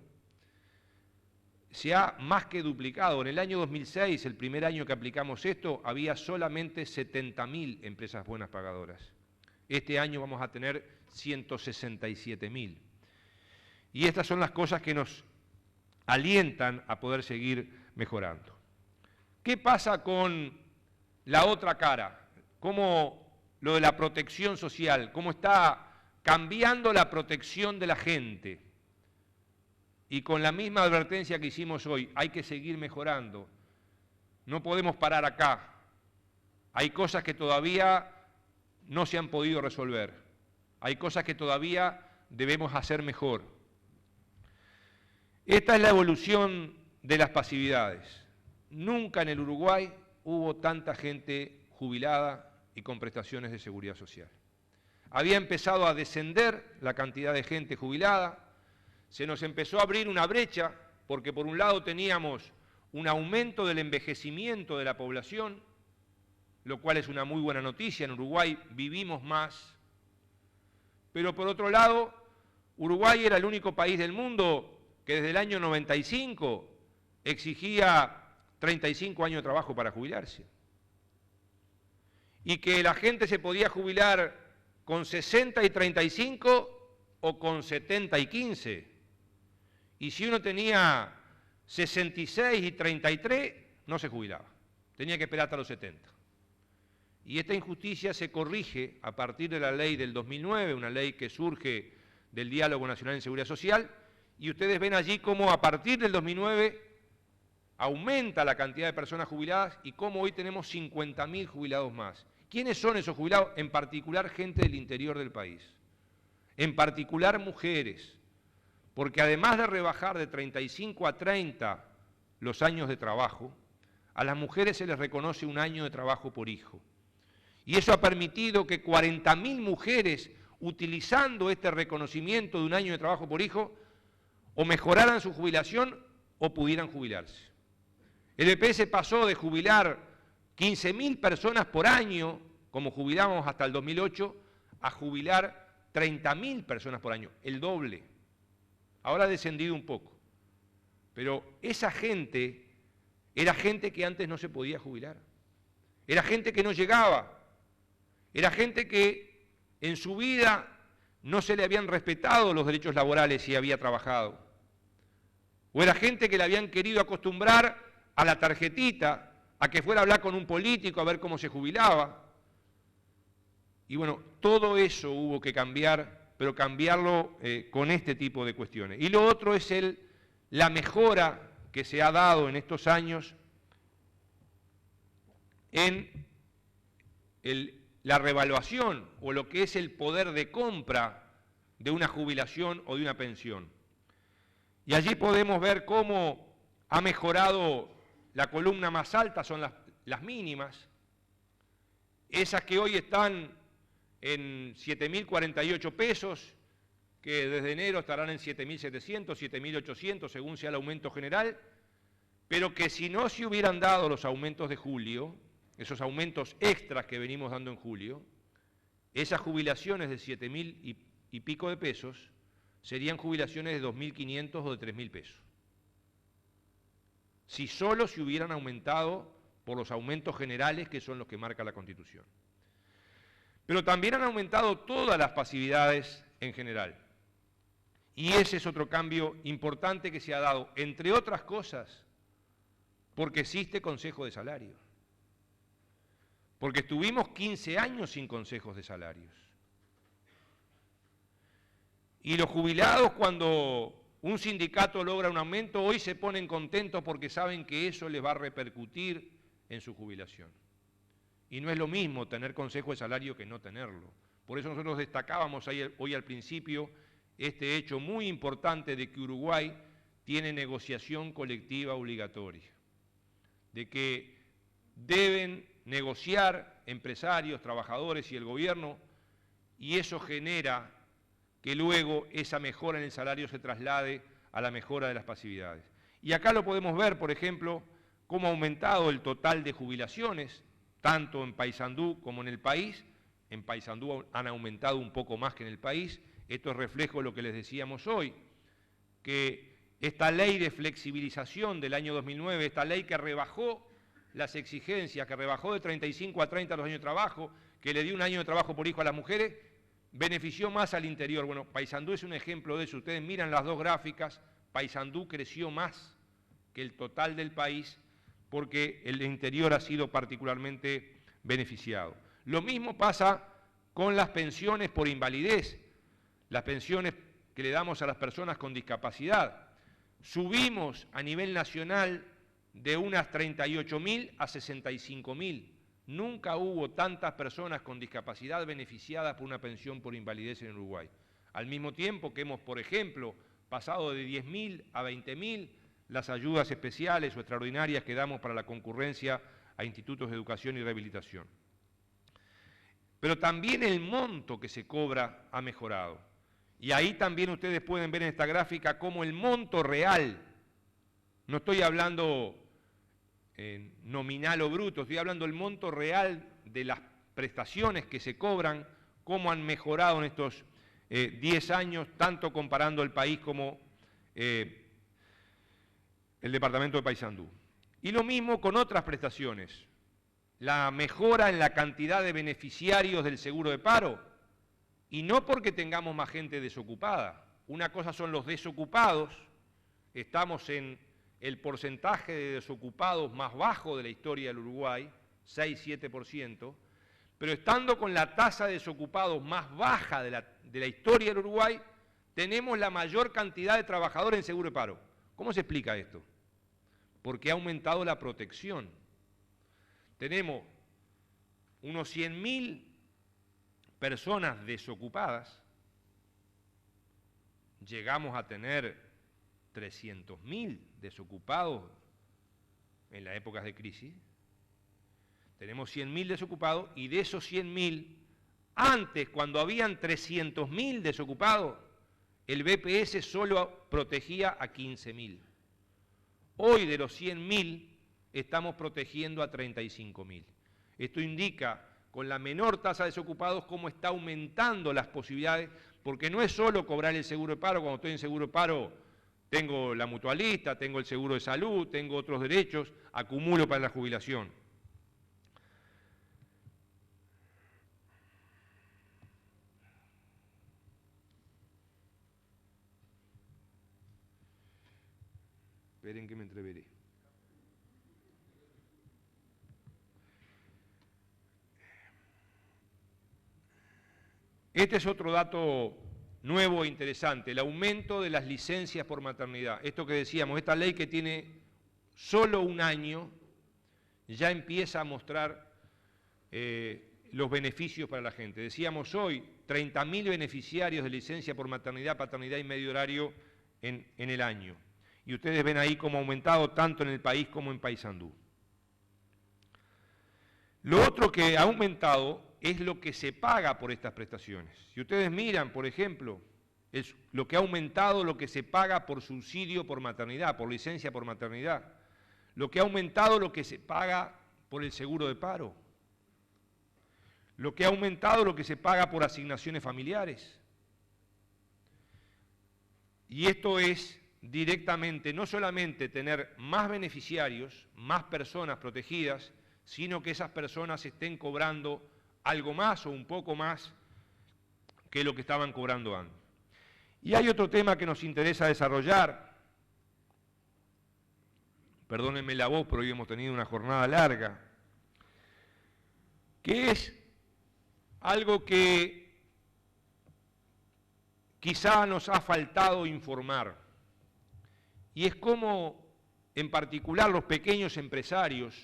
se ha más que duplicado. En el año 2006, el primer año que aplicamos esto, había solamente 70.000 empresas buenas pagadoras. Este año vamos a tener 167.000. Y estas son las cosas que nos alientan a poder seguir mejorando. ¿Qué pasa con la otra cara? ¿Cómo lo de la protección social? ¿Cómo está cambiando la protección de la gente? Y con la misma advertencia que hicimos hoy, hay que seguir mejorando. No podemos parar acá. Hay cosas que todavía no se han podido resolver. Hay cosas que todavía debemos hacer mejor. Esta es la evolución de las pasividades. Nunca en el Uruguay hubo tanta gente jubilada y con prestaciones de seguridad social. Había empezado a descender la cantidad de gente jubilada, se nos empezó a abrir una brecha, porque por un lado teníamos un aumento del envejecimiento de la población, lo cual es una muy buena noticia. En Uruguay vivimos más, pero por otro lado, Uruguay era el único país del mundo que desde el año 95 exigía 35 años de trabajo para jubilarse. Y que la gente se podía jubilar con 60 y 35 o con 70 y 15. Y si uno tenía 66 y 33, no se jubilaba. Tenía que esperar hasta los 70. Y esta injusticia se corrige a partir de la ley del 2009, una ley que surge del Diálogo Nacional en Seguridad Social, y ustedes ven allí cómo a partir del 2009 aumenta la cantidad de personas jubiladas y cómo hoy tenemos 50.000 jubilados más. ¿Quiénes son esos jubilados? En particular gente del interior del país, en particular mujeres, porque además de rebajar de 35 a 30 los años de trabajo, a las mujeres se les reconoce un año de trabajo por hijo. Y eso ha permitido que 40.000 mujeres, utilizando este reconocimiento de un año de trabajo por hijo, o mejoraran su jubilación o pudieran jubilarse. El EPS pasó de jubilar 15.000 personas por año, como jubilábamos hasta el 2008, a jubilar 30.000 personas por año, el doble. Ahora ha descendido un poco. Pero esa gente era gente que antes no se podía jubilar. Era gente que no llegaba. Era gente que en su vida no se le habían respetado los derechos laborales si había trabajado. O era gente que le habían querido acostumbrar a la tarjetita, a que fuera a hablar con un político a ver cómo se jubilaba. Y bueno, todo eso hubo que cambiar, pero cambiarlo con este tipo de cuestiones. Y lo otro es la mejora que se ha dado en estos años en la revaluación o lo que es el poder de compra de una jubilación o de una pensión. Y allí podemos ver cómo ha mejorado la columna más alta, son las mínimas, esas que hoy están en 7.048 pesos, que desde enero estarán en 7.700, 7.800, según sea el aumento general, pero que si no se hubieran dado los aumentos de julio, esos aumentos extras que venimos dando en julio, esas jubilaciones de 7.000 y pico de pesos serían jubilaciones de 2.500 o de 3.000 pesos. Si solo se hubieran aumentado por los aumentos generales que son los que marca la Constitución. Pero también han aumentado todas las pasividades en general. Y ese es otro cambio importante que se ha dado, entre otras cosas, porque existe Consejo de Salarios. Porque estuvimos 15 años sin consejos de salarios. Y los jubilados, cuando un sindicato logra un aumento, hoy se ponen contentos porque saben que eso les va a repercutir en su jubilación. Y no es lo mismo tener consejo de salario que no tenerlo. Por eso nosotros destacábamos hoy al principio este hecho muy importante de que Uruguay tiene negociación colectiva obligatoria, de que deben negociar empresarios, trabajadores y el gobierno, y eso genera que luego esa mejora en el salario se traslade a la mejora de las pasividades. Y acá lo podemos ver, por ejemplo, cómo ha aumentado el total de jubilaciones, tanto en Paysandú como en el país. En Paysandú han aumentado un poco más que en el país. Esto es reflejo de lo que les decíamos hoy, que esta ley de flexibilización del año 2009, esta ley que rebajó las exigencias, que rebajó de 35 a 30 los años de trabajo, que le dio un año de trabajo por hijo a las mujeres, benefició más al interior. Bueno, Paysandú es un ejemplo de eso. Ustedes miran las dos gráficas, Paysandú creció más que el total del país porque el interior ha sido particularmente beneficiado. Lo mismo pasa con las pensiones por invalidez, las pensiones que le damos a las personas con discapacidad. Subimos a nivel nacional de unas 38.000 a 65.000. Nunca hubo tantas personas con discapacidad beneficiadas por una pensión por invalidez en Uruguay. Al mismo tiempo que hemos, por ejemplo, pasado de 10.000 a 20.000 las ayudas especiales o extraordinarias que damos para la concurrencia a institutos de educación y rehabilitación. Pero también el monto que se cobra ha mejorado. Y ahí también ustedes pueden ver en esta gráfica cómo el monto real, no estoy hablando nominal o bruto, estoy hablando del monto real de las prestaciones que se cobran, cómo han mejorado en estos 10 años, tanto comparando el país como el departamento de Paysandú. Y lo mismo con otras prestaciones. La mejora en la cantidad de beneficiarios del seguro de paro, y no porque tengamos más gente desocupada. Una cosa son los desocupados, estamos en el porcentaje de desocupados más bajo de la historia del Uruguay, 6-7%, pero estando con la tasa de desocupados más baja de la historia del Uruguay, tenemos la mayor cantidad de trabajadores en seguro de paro. ¿Cómo se explica esto? Porque ha aumentado la protección. Tenemos unos 100.000 personas desocupadas, llegamos a tener 300.000 desocupados en las épocas de crisis, tenemos 100.000 desocupados y de esos 100.000, antes cuando habían 300.000 desocupados, el BPS solo protegía a 15.000. Hoy de los 100.000 estamos protegiendo a 35.000. Esto indica, con la menor tasa de desocupados, cómo está aumentando las posibilidades, porque no es solo cobrar el seguro de paro. Cuando estoy en seguro de paro tengo la mutualista, tengo el seguro de salud, tengo otros derechos, acumulo para la jubilación. Esperen que me entreveré. Este es otro dato nuevo e interesante, el aumento de las licencias por maternidad. Esto que decíamos, esta ley que tiene solo un año, ya empieza a mostrar los beneficios para la gente. Decíamos hoy, 30.000 beneficiarios de licencia por maternidad, paternidad y medio horario en el año. Y ustedes ven ahí cómo ha aumentado tanto en el país como en Paysandú. Lo otro que ha aumentado es lo que se paga por estas prestaciones. Si ustedes miran, por ejemplo, es lo que ha aumentado lo que se paga por subsidio por maternidad, por licencia por maternidad. Lo que ha aumentado lo que se paga por el seguro de paro. Lo que ha aumentado lo que se paga por asignaciones familiares. Y esto es directamente, no solamente tener más beneficiarios, más personas protegidas, sino que esas personas estén cobrando algo más o un poco más que lo que estaban cobrando antes. Y hay otro tema que nos interesa desarrollar. Perdónenme la voz, pero hoy hemos tenido una jornada larga, que es algo que quizá nos ha faltado informar, y es cómo, en particular, los pequeños empresarios,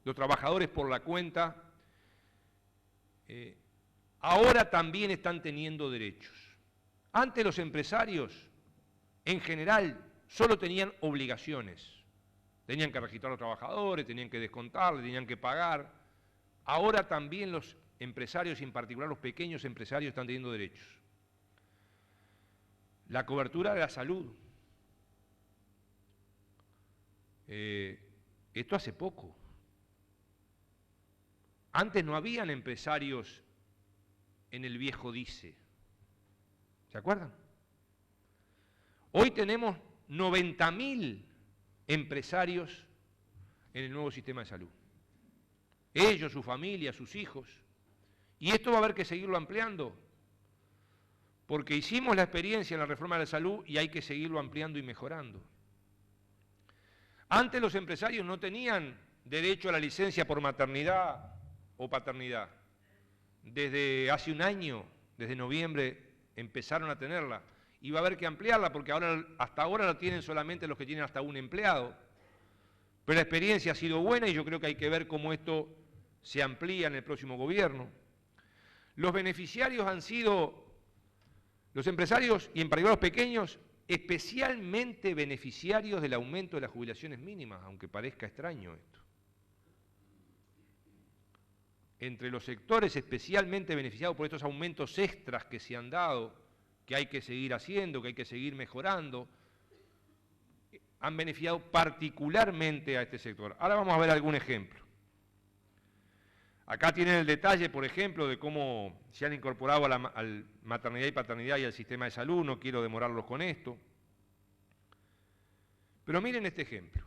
los trabajadores por la cuenta, ahora también están teniendo derechos. Antes los empresarios, en general, solo tenían obligaciones. Tenían que registrar a los trabajadores, tenían que descontarles, tenían que pagar. Ahora también los empresarios, y en particular los pequeños empresarios, están teniendo derechos. La cobertura de la salud. Esto hace poco. Antes no habían empresarios en el viejo DICE. ¿Se acuerdan? Hoy tenemos 90.000 empresarios en el nuevo sistema de salud. Ellos, su familia, sus hijos. Y esto va a haber que seguirlo ampliando, porque hicimos la experiencia en la reforma de la salud y hay que seguirlo ampliando y mejorando. Antes los empresarios no tenían derecho a la licencia por maternidad o paternidad. Desde hace un año, desde noviembre, empezaron a tenerla. Y va a haber que ampliarla porque hasta ahora la tienen solamente los que tienen hasta un empleado. Pero la experiencia ha sido buena y yo creo que hay que ver cómo esto se amplía en el próximo gobierno. Los beneficiarios han sido los empresarios y en particular los pequeños, especialmente beneficiarios del aumento de las jubilaciones mínimas, aunque parezca extraño esto. Entre los sectores especialmente beneficiados por estos aumentos extras que se han dado, que hay que seguir haciendo, que hay que seguir mejorando, han beneficiado particularmente a este sector. Ahora vamos a ver algún ejemplo. Acá tienen el detalle, por ejemplo, de cómo se han incorporado a la maternidad y paternidad y al sistema de salud, no quiero demorarlos con esto. Pero miren este ejemplo,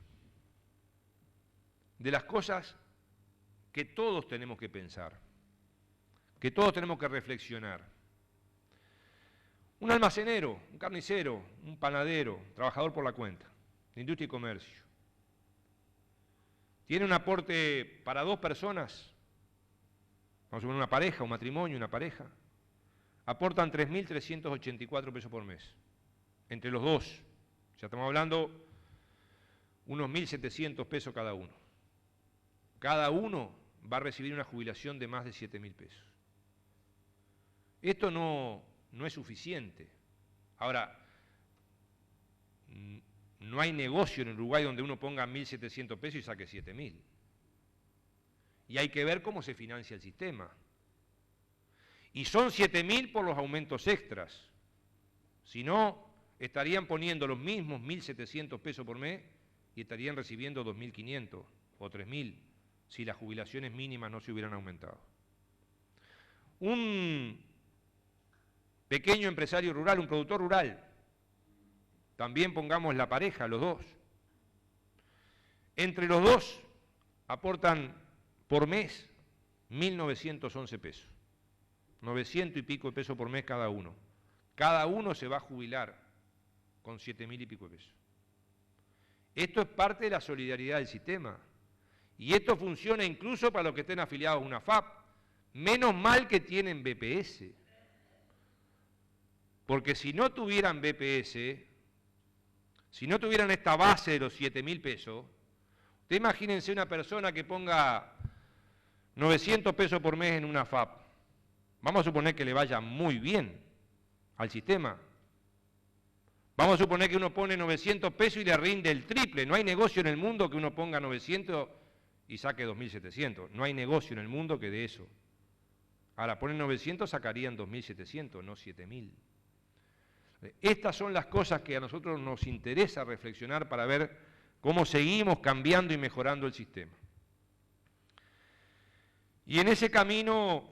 de las cosas que todos tenemos que pensar, que todos tenemos que reflexionar. Un almacenero, un carnicero, un panadero, trabajador por la cuenta, de industria y comercio, tiene un aporte para 2 personas, vamos a suponer una pareja, un matrimonio, una pareja, aportan 3.384 pesos por mes, entre los dos. Ya estamos hablando unos 1.700 pesos cada uno. Cada uno va a recibir una jubilación de más de 7.000 pesos. Esto no es suficiente. Ahora, no hay negocio en Uruguay donde uno ponga 1.700 pesos y saque 7.000. Y hay que ver cómo se financia el sistema. Y son 7.000 por los aumentos extras. Si no, estarían poniendo los mismos 1.700 pesos por mes y estarían recibiendo 2.500 o 3.000 si las jubilaciones mínimas no se hubieran aumentado. Un pequeño empresario rural, un productor rural, también pongamos la pareja, los dos. Entre los dos aportan por mes 1.911 pesos. 900 y pico de pesos por mes cada uno. Cada uno se va a jubilar con 7.000 y pico de pesos. Esto es parte de la solidaridad del sistema. Y esto funciona incluso para los que estén afiliados a una FAP. Menos mal que tienen BPS. Porque si no tuvieran BPS, si no tuvieran esta base de los 7.000 pesos, usted imagínense una persona que ponga 900 pesos por mes en una FAP. Vamos a suponer que le vaya muy bien al sistema. Vamos a suponer que uno pone 900 pesos y le rinde el triple. No hay negocio en el mundo que uno ponga 900 y saque 2.700. No hay negocio en el mundo que de eso. Ahora, ponen 900, sacarían 2.700, no 7.000. Estas son las cosas que a nosotros nos interesa reflexionar para ver cómo seguimos cambiando y mejorando el sistema. Y en ese camino,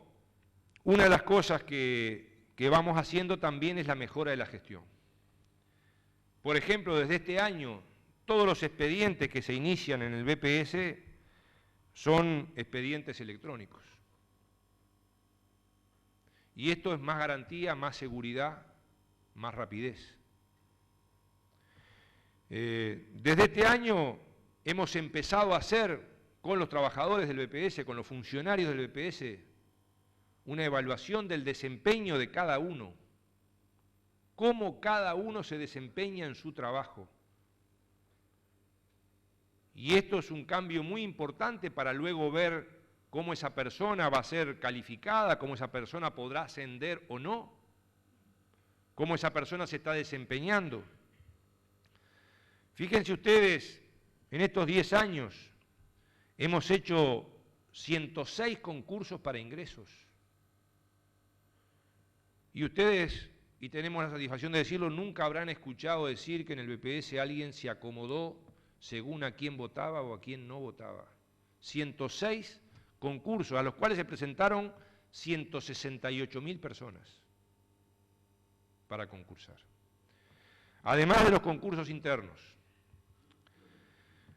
una de las cosas que vamos haciendo también es la mejora de la gestión. Por ejemplo, desde este año, todos los expedientes que se inician en el BPS son expedientes electrónicos. Y esto es más garantía, más seguridad, más rapidez. Desde este año hemos empezado a hacer con los trabajadores del BPS, con los funcionarios del BPS, una evaluación del desempeño de cada uno, cómo cada uno se desempeña en su trabajo. Y esto es un cambio muy importante para luego ver cómo esa persona va a ser calificada, cómo esa persona podrá ascender o no, cómo esa persona se está desempeñando. Fíjense ustedes, en estos 10 años hemos hecho 106 concursos para ingresos. Y ustedes, y tenemos la satisfacción de decirlo, nunca habrán escuchado decir que en el BPS alguien se acomodó según a quién votaba o a quién no votaba. 106 concursos, a los cuales se presentaron 168.000 personas para concursar. además de los concursos internos.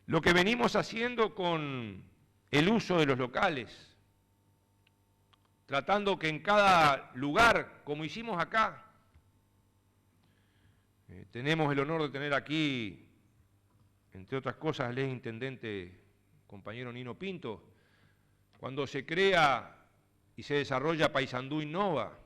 Lo que venimos haciendo con el uso de los locales, tratando que en cada lugar, como hicimos acá, tenemos el honor de tener aquí, entre otras cosas, el exintendente, compañero Nino Pinto, cuando se crea y se desarrolla Paysandú Innova,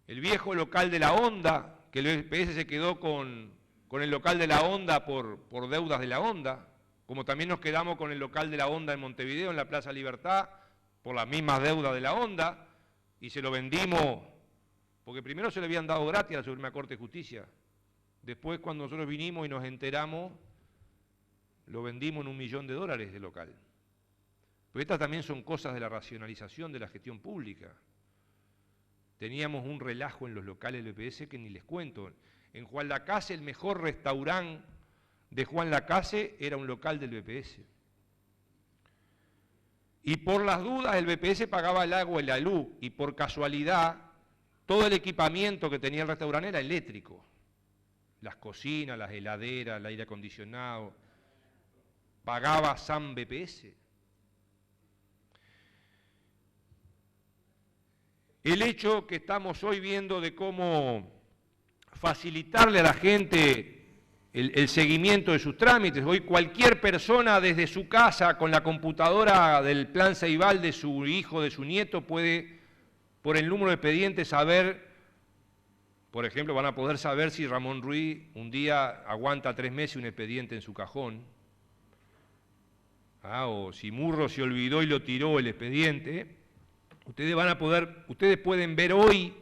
el viejo local de la Honda, que el EPS se quedó con el local de la Honda por deudas de la Honda, como también nos quedamos con el local de la Honda en Montevideo, en la Plaza Libertad, por las mismas deudas de la Honda, y se lo vendimos, porque primero se le habían dado gratis a la Suprema Corte de Justicia. Después, cuando nosotros vinimos y nos enteramos, lo vendimos en $1 millón de local. Pero estas también son cosas de la racionalización de la gestión pública. Teníamos un relajo en los locales del BPS que ni les cuento. En Juan Lacase, el mejor restaurante de Juan Lacase era un local del BPS. Y por las dudas el BPS pagaba el agua y la luz, y por casualidad todo el equipamiento que tenía el restaurante era eléctrico. Las cocinas, las heladeras, el aire acondicionado, pagaba San BPS. El hecho que estamos hoy viendo de cómo facilitarle a la gente el seguimiento de sus trámites. Hoy cualquier persona desde su casa con la computadora del plan Ceibal de su hijo, de su nieto, puede, por el número de expedientes, saber, por ejemplo, van a poder saber si Ramón Ruiz un día aguanta 3 meses un expediente en su cajón, o si Murro se olvidó y lo tiró el expediente. Ustedes pueden ver hoy,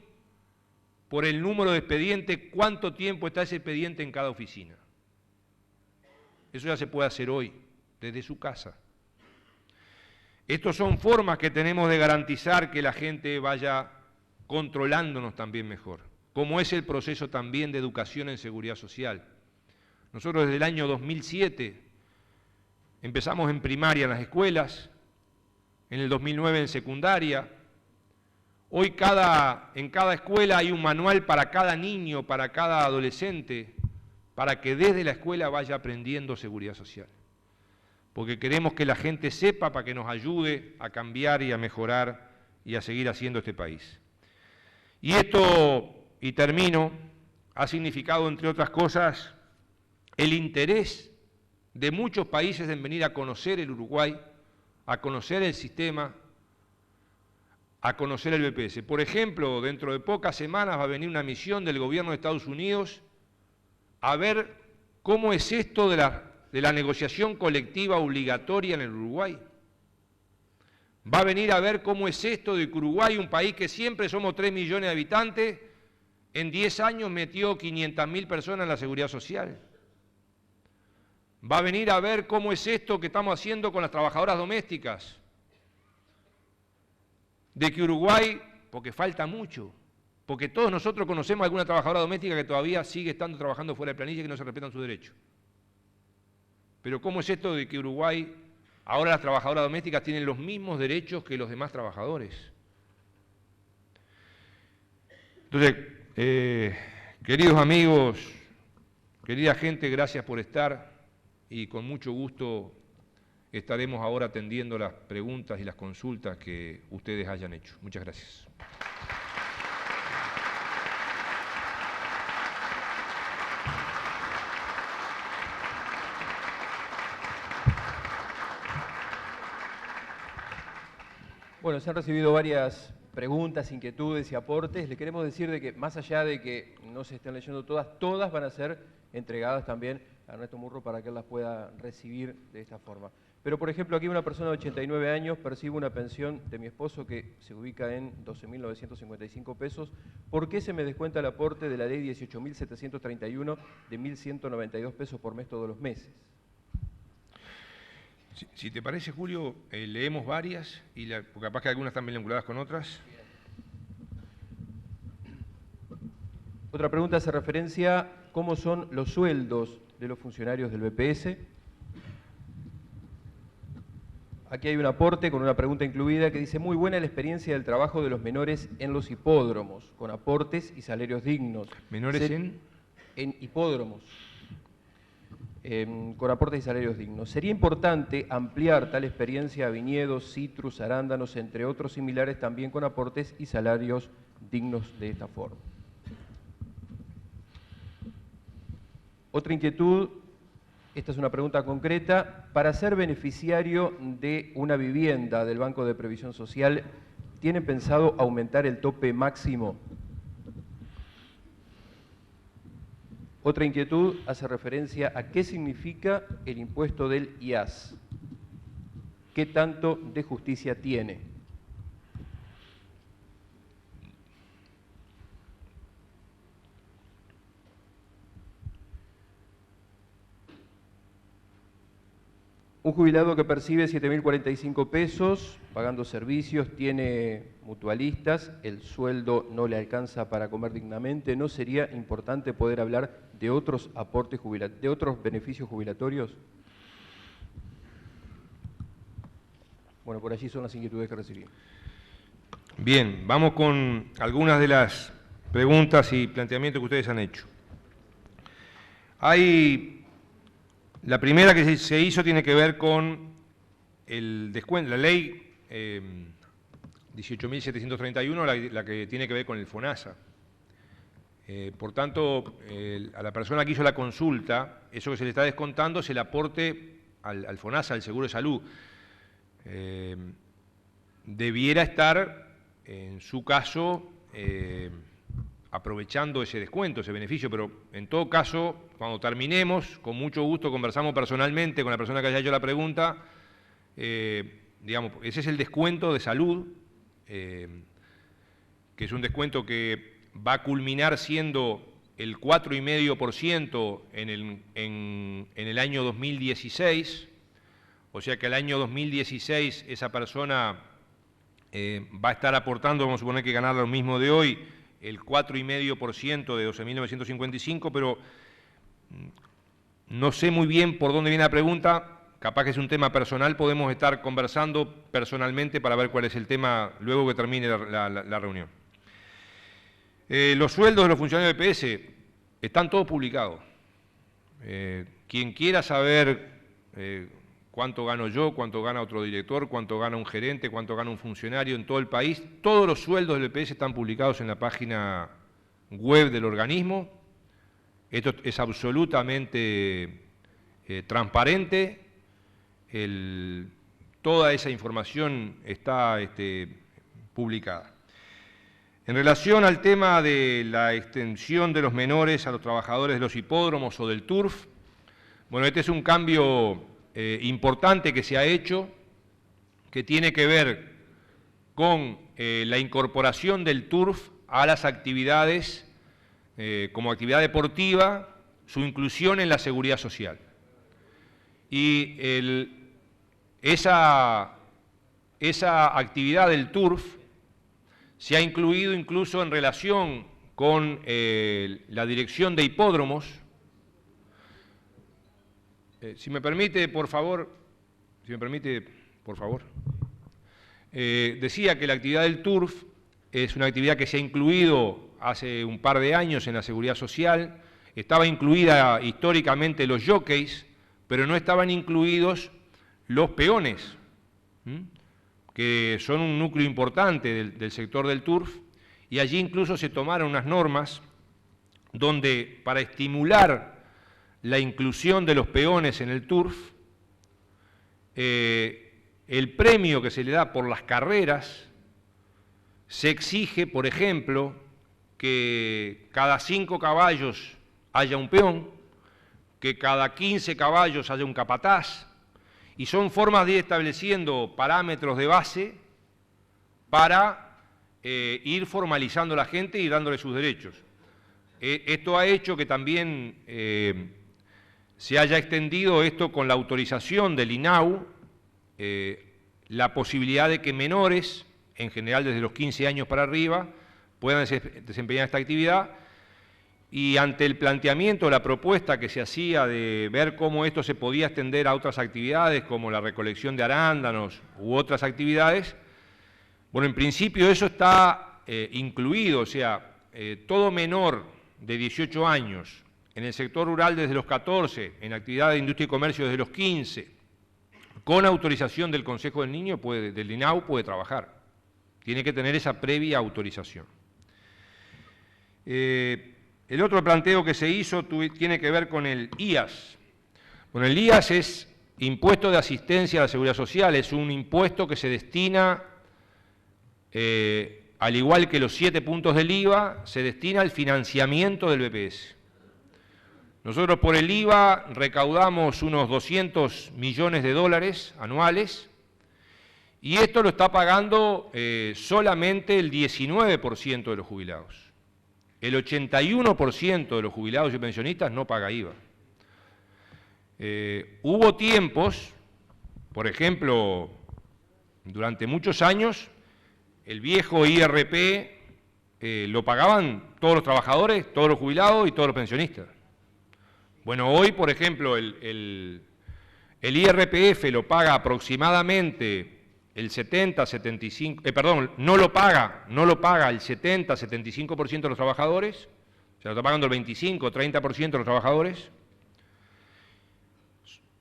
por el número de expediente, cuánto tiempo está ese expediente en cada oficina. Eso ya se puede hacer hoy, desde su casa. Estas son formas que tenemos de garantizar que la gente vaya controlándonos también mejor, como es el proceso también de educación en seguridad social. Nosotros desde el año 2007 empezamos en primaria en las escuelas, en el 2009 en secundaria. Hoy en cada escuela hay un manual para cada niño, para cada adolescente, para que desde la escuela vaya aprendiendo seguridad social. Porque queremos que la gente sepa para que nos ayude a cambiar y a mejorar y a seguir haciendo este país. Y esto, y termino, ha significado, entre otras cosas, el interés de muchos países en venir a conocer el Uruguay, a conocer el sistema, a conocer el BPS. Por ejemplo, dentro de pocas semanas va a venir una misión del gobierno de Estados Unidos a ver cómo es esto de la negociación colectiva obligatoria en el Uruguay. Va a venir a ver cómo es esto de que Uruguay, un país que siempre somos 3 millones de habitantes, en 10 años metió 500.000 personas en la seguridad social. Va a venir a ver cómo es esto que estamos haciendo con las trabajadoras domésticas. De que Uruguay, porque falta mucho, porque todos nosotros conocemos a alguna trabajadora doméstica que todavía sigue estando trabajando fuera de planilla y que no se respetan sus derechos. Pero ¿cómo es esto de que Uruguay, ahora las trabajadoras domésticas tienen los mismos derechos que los demás trabajadores? Entonces, queridos amigos, querida gente, gracias por estar y con mucho gusto estaremos ahora atendiendo las preguntas y las consultas que ustedes hayan hecho. Muchas gracias. Bueno, se han recibido varias preguntas, inquietudes y aportes. Le queremos decir de que, más allá de que no se estén leyendo todas van a ser entregadas también a Ernesto Murro para que él las pueda recibir de esta forma. Pero, por ejemplo, aquí una persona de 89 años percibe una pensión de mi esposo que se ubica en 12.955 pesos. ¿Por qué se me descuenta el aporte de la ley 18.731 de 1.192 pesos por mes todos los meses? Si te parece, Julio, leemos varias, porque capaz que algunas están vinculadas con otras. Otra pregunta hace referencia a cómo son los sueldos de los funcionarios del BPS. Aquí hay un aporte con una pregunta incluida que dice: muy buena la experiencia del trabajo de los menores en los hipódromos, con aportes y salarios dignos. ¿Menores en? en hipódromos con aportes y salarios dignos. Sería importante ampliar tal experiencia a viñedos, citrus, arándanos, entre otros similares, también con aportes y salarios dignos de esta forma. Otra inquietud, esta es una pregunta concreta, para ser beneficiario de una vivienda del Banco de Previsión Social, ¿tienen pensado aumentar el tope máximo? Otra inquietud hace referencia a qué significa el impuesto del IAS. ¿Qué tanto de justicia tiene? Un jubilado que percibe 7.045 pesos, pagando servicios, tiene mutualistas, el sueldo no le alcanza para comer dignamente, ¿no sería importante poder hablar de otros aportes jubilatorios, de otros beneficios jubilatorios? Bueno, por allí son las inquietudes que recibí. Bien, vamos con algunas de las preguntas y planteamientos que ustedes han hecho. La primera que se hizo tiene que ver con el descuento, la ley 18.731, la que tiene que ver con el FONASA. Por tanto, a la persona que hizo la consulta, eso que se le está descontando es el aporte al FONASA, al Seguro de Salud. Debiera estar, en su caso, aprovechando ese descuento, ese beneficio, pero en todo caso, cuando terminemos, con mucho gusto conversamos personalmente con la persona que haya hecho la pregunta, digamos, ese es el descuento de salud, que es un descuento que va a culminar siendo el 4,5% en el año 2016, o sea que el año 2016 esa persona va a estar aportando, vamos a suponer que ganar lo mismo de hoy, el 4,5% de 12.955, pero no sé muy bien por dónde viene la pregunta, capaz que es un tema personal, podemos estar conversando personalmente para ver cuál es el tema luego que termine la reunión. Los sueldos de los funcionarios de EPS están todos publicados. Quien quiera saber cuánto gano yo, cuánto gana otro director, cuánto gana un gerente, cuánto gana un funcionario en todo el país, todos los sueldos del EPS están publicados en la página web del organismo. Esto es absolutamente transparente. Toda esa información está publicada. En relación al tema de la extensión de los menores a los trabajadores de los hipódromos o del turf, bueno, este es un cambio importante que se ha hecho, que tiene que ver con la incorporación del turf a las actividades como actividad deportiva, su inclusión en la seguridad social. Y esa actividad del turf se ha incluido incluso en relación con la dirección de hipódromos. Si me permite, por favor, decía que la actividad del turf es una actividad que se ha incluido hace un par de años en la seguridad social, estaba incluida históricamente los jockeys, pero no estaban incluidos los peones, que son un núcleo importante del sector del turf, y allí incluso se tomaron unas normas donde para estimular la inclusión de los peones en el turf, el premio que se le da por las carreras, se exige, por ejemplo, que cada 5 caballos haya un peón, que cada 15 caballos haya un capataz, y son formas de ir estableciendo parámetros de base para ir formalizando a la gente y dándole sus derechos. Esto ha hecho que también se haya extendido esto con la autorización del INAU, la posibilidad de que menores, en general desde los 15 años para arriba, puedan desempeñar esta actividad, y ante el planteamiento, la propuesta que se hacía de ver cómo esto se podía extender a otras actividades, como la recolección de arándanos u otras actividades, bueno, en principio eso está incluido, o sea, todo menor de 18 años en el sector rural desde los 14, en actividad de industria y comercio desde los 15, con autorización del Consejo del Niño, del INAU, puede trabajar. Tiene que tener esa previa autorización. El otro planteo que se hizo tiene que ver con el IAS. Bueno, el IAS es Impuesto de Asistencia a la Seguridad Social, es un impuesto que se destina, al igual que los 7 puntos del IVA, se destina al financiamiento del BPS. Nosotros por el IVA recaudamos unos 200 millones de dólares anuales y esto lo está pagando solamente el 19% de los jubilados. El 81% de los jubilados y pensionistas no paga IVA. Hubo tiempos, por ejemplo, durante muchos años, el viejo IRP lo pagaban todos los trabajadores, todos los jubilados y todos los pensionistas. Bueno, hoy, por ejemplo, el IRPF lo paga aproximadamente el 70-75%, no lo paga el 70-75% de los trabajadores, se lo está pagando el 25-30% de los trabajadores.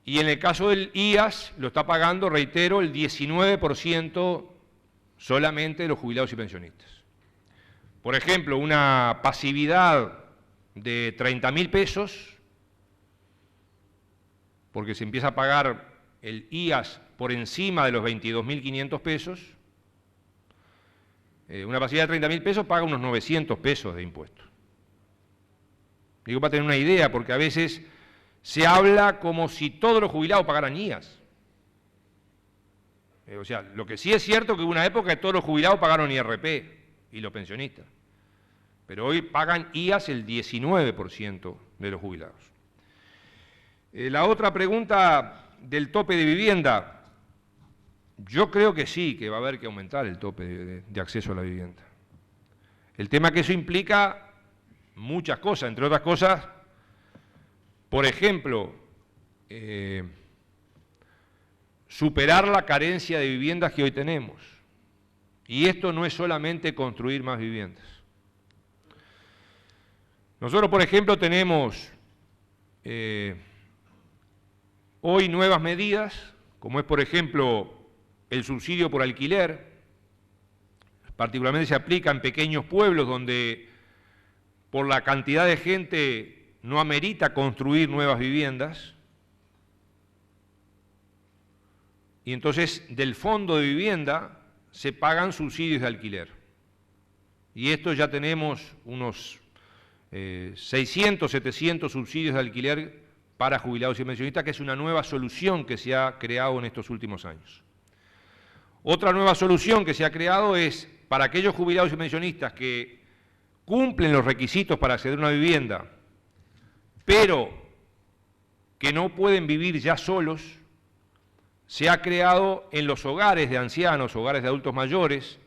Y en el caso del IAS lo está pagando, reitero, el 19% solamente de los jubilados y pensionistas. Por ejemplo, una pasividad de 30.000 pesos, porque se empieza a pagar el IAS por encima de los 22.500 pesos, una pasividad de 30.000 pesos paga unos 900 pesos de impuestos. Digo para tener una idea, porque a veces se habla como si todos los jubilados pagaran IAS. O sea, lo que sí es cierto que hubo una época que todos los jubilados pagaron IRP y los pensionistas, pero hoy pagan IAS el 19% de los jubilados. La otra pregunta del tope de vivienda, yo creo que sí, que va a haber que aumentar el tope de acceso a la vivienda. El tema que eso implica muchas cosas, entre otras cosas, por ejemplo, superar la carencia de viviendas que hoy tenemos. Y esto no es solamente construir más viviendas. Nosotros, por ejemplo, tenemos hoy nuevas medidas, como es, por ejemplo, el subsidio por alquiler. Particularmente se aplica en pequeños pueblos donde por la cantidad de gente no amerita construir nuevas viviendas. Y entonces del fondo de vivienda se pagan subsidios de alquiler. Y esto ya tenemos unos 600, 700 subsidios de alquiler para jubilados y pensionistas, que es una nueva solución que se ha creado en estos últimos años. Otra nueva solución que se ha creado es para aquellos jubilados y pensionistas que cumplen los requisitos para acceder a una vivienda, pero que no pueden vivir ya solos, se ha creado en los hogares de ancianos, hogares de adultos mayores,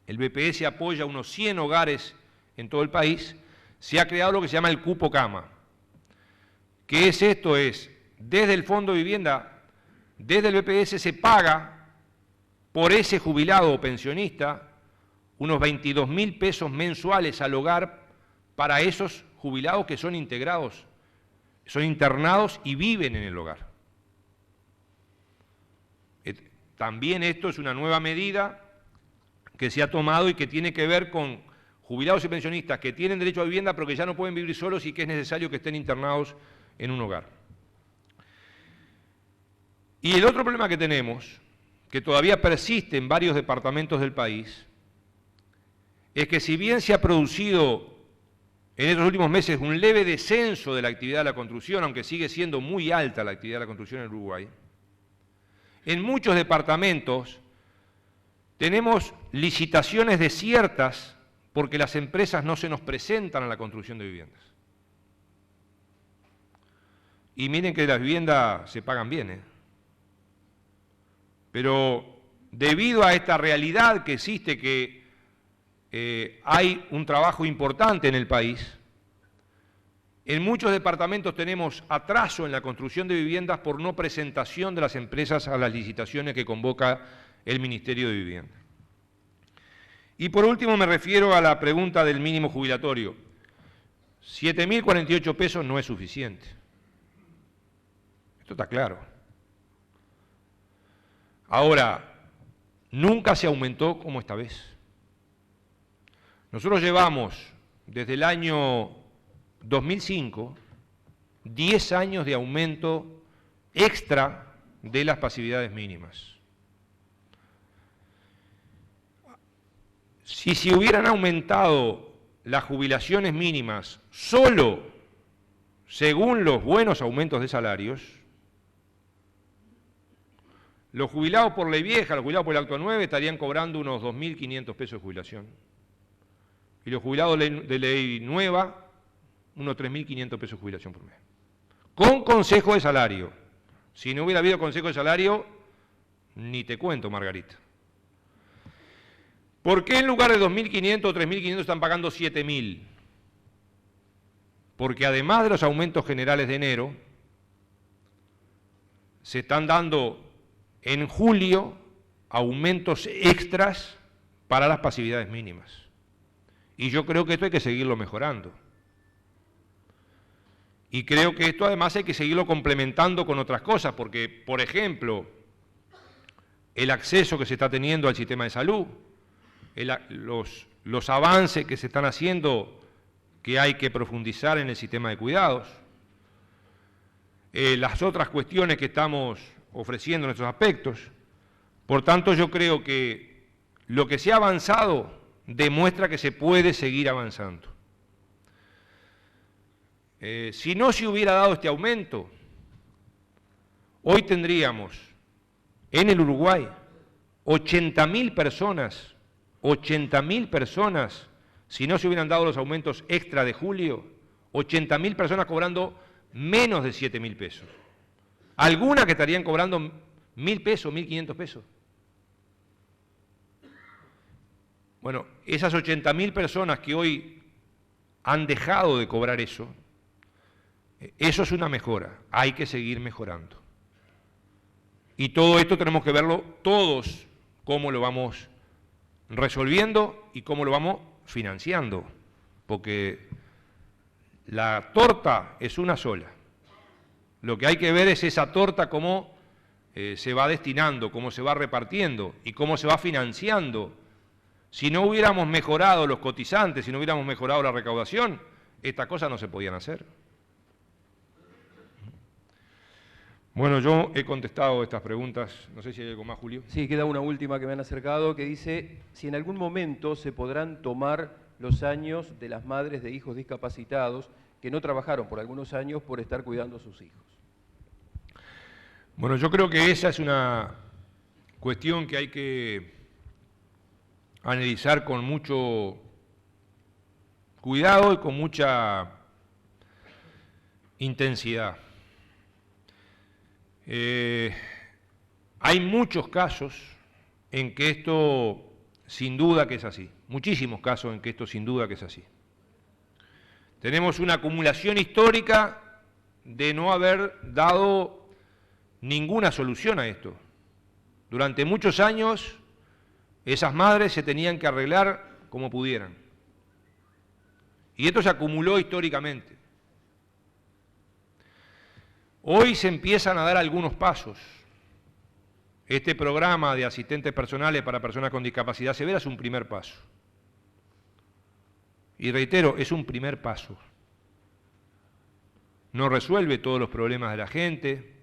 el BPS apoya unos 100 hogares en todo el país, se ha creado lo que se llama el cupo cama. ¿Qué es esto? Es, desde el Fondo de Vivienda, desde el BPS se paga por ese jubilado o pensionista unos 22.000 pesos mensuales al hogar para esos jubilados que son integrados, son internados y viven en el hogar. También esto es una nueva medida que se ha tomado y que tiene que ver con jubilados y pensionistas que tienen derecho a vivienda pero que ya no pueden vivir solos y que es necesario que estén internados en un hogar. Y el otro problema que tenemos, que todavía persiste en varios departamentos del país, es que si bien se ha producido en estos últimos meses un leve descenso de la actividad de la construcción, aunque sigue siendo muy alta la actividad de la construcción en Uruguay, en muchos departamentos tenemos licitaciones desiertas porque las empresas no se nos presentan a la construcción de viviendas. Y miren que las viviendas se pagan bien, Pero debido a esta realidad que existe, que hay un trabajo importante en el país, en muchos departamentos tenemos atraso en la construcción de viviendas por no presentación de las empresas a las licitaciones que convoca el Ministerio de Vivienda. Y por último me refiero a la pregunta del mínimo jubilatorio. 7.048 pesos no es suficiente. Esto está claro. Ahora, nunca se aumentó como esta vez. Nosotros llevamos desde el año 2005 10 años de aumento extra de las pasividades mínimas. Si se hubieran aumentado las jubilaciones mínimas solo según los buenos aumentos de salarios, los jubilados por ley vieja, los jubilados por el acto 9 estarían cobrando unos 2.500 pesos de jubilación. Y los jubilados de ley nueva, unos 3.500 pesos de jubilación por mes. Con consejo de salario. Si no hubiera habido consejo de salario, ni te cuento, Margarita. ¿Por qué en lugar de 2.500 o 3.500 están pagando 7.000? Porque además de los aumentos generales de enero, se están dando en julio aumentos extras para las pasividades mínimas. Y yo creo que esto hay que seguirlo mejorando. Y creo que esto además hay que seguirlo complementando con otras cosas, porque, por ejemplo, el acceso que se está teniendo al sistema de salud, los avances que se están haciendo, que hay que profundizar en el sistema de cuidados, las otras cuestiones que estamos ofreciendo en estos aspectos. Por tanto, yo creo que lo que se ha avanzado demuestra que se puede seguir avanzando. Si no se hubiera dado este aumento, hoy tendríamos en el Uruguay 80.000 personas, si no se hubieran dado los aumentos extra de julio, 80.000 personas cobrando menos de 7.000 pesos. Algunas que estarían cobrando 1.000 pesos, 1.500 pesos. Bueno, esas 80.000 personas que hoy han dejado de cobrar eso es una mejora, hay que seguir mejorando. Y todo esto tenemos que verlo todos, cómo lo vamos resolviendo y cómo lo vamos financiando, porque la torta es una sola. Lo que hay que ver es esa torta cómo se va destinando, cómo se va repartiendo y cómo se va financiando. Si no hubiéramos mejorado los cotizantes, si no hubiéramos mejorado la recaudación, estas cosas no se podían hacer. Bueno, yo he contestado estas preguntas, no sé si hay algo más, Julio. Sí, queda una última que me han acercado, que dice, si en algún momento se podrán tomar los años de las madres de hijos discapacitados que no trabajaron por algunos años por estar cuidando a sus hijos. Bueno, yo creo que esa es una cuestión que hay que analizar con mucho cuidado y con mucha intensidad. Hay muchos casos en que esto sin duda que es así, muchísimos casos en que esto sin duda que es así. Tenemos una acumulación histórica de no haber dado ninguna solución a esto. Durante muchos años esas madres se tenían que arreglar como pudieran. Y esto se acumuló históricamente. Hoy se empiezan a dar algunos pasos. Este programa de asistentes personales para personas con discapacidad severa es un primer paso. Y reitero, es un primer paso. No resuelve todos los problemas de la gente,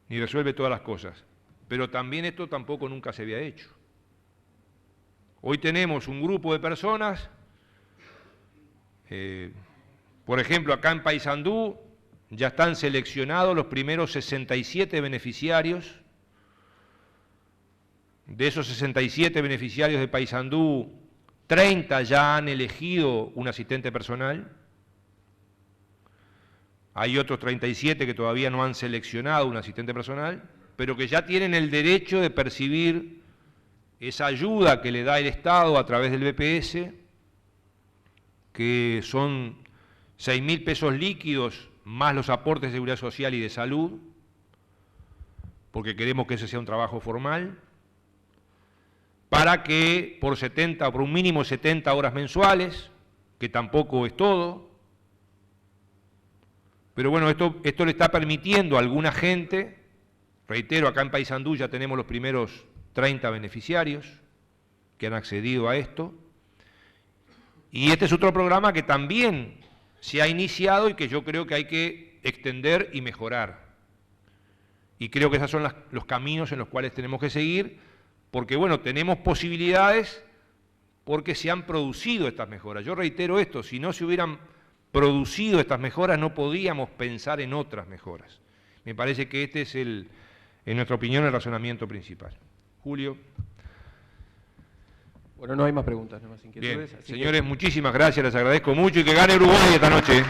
ni resuelve todas las cosas. Pero también esto tampoco nunca se había hecho. Hoy tenemos un grupo de personas, por ejemplo, acá en Paysandú, ya están seleccionados los primeros 67 beneficiarios. De esos 67 beneficiarios de Paysandú, 30 ya han elegido un asistente personal. Hay otros 37 que todavía no han seleccionado un asistente personal, pero que ya tienen el derecho de percibir esa ayuda que le da el Estado a través del BPS, que son 6.000 pesos líquidos más los aportes de seguridad social y de salud, porque queremos que ese sea un trabajo formal, para que por un mínimo 70 horas mensuales, que tampoco es todo, Pero bueno, esto le está permitiendo a alguna gente, reitero, acá en Paysandú ya tenemos los primeros 30 beneficiarios que han accedido a esto, y este es otro programa que también se ha iniciado y que yo creo que hay que extender y mejorar. Y creo que esos son los caminos en los cuales tenemos que seguir, porque bueno, tenemos posibilidades porque se han producido estas mejoras. Yo reitero esto, si no se hubieran producido estas mejoras no podíamos pensar en otras mejoras. Me parece que este es, en nuestra opinión, el razonamiento principal. Julio. Bueno, no hay más preguntas, no hay más inquietudes. Bien, señores, muchísimas gracias, les agradezco mucho y que gane Uruguay esta noche.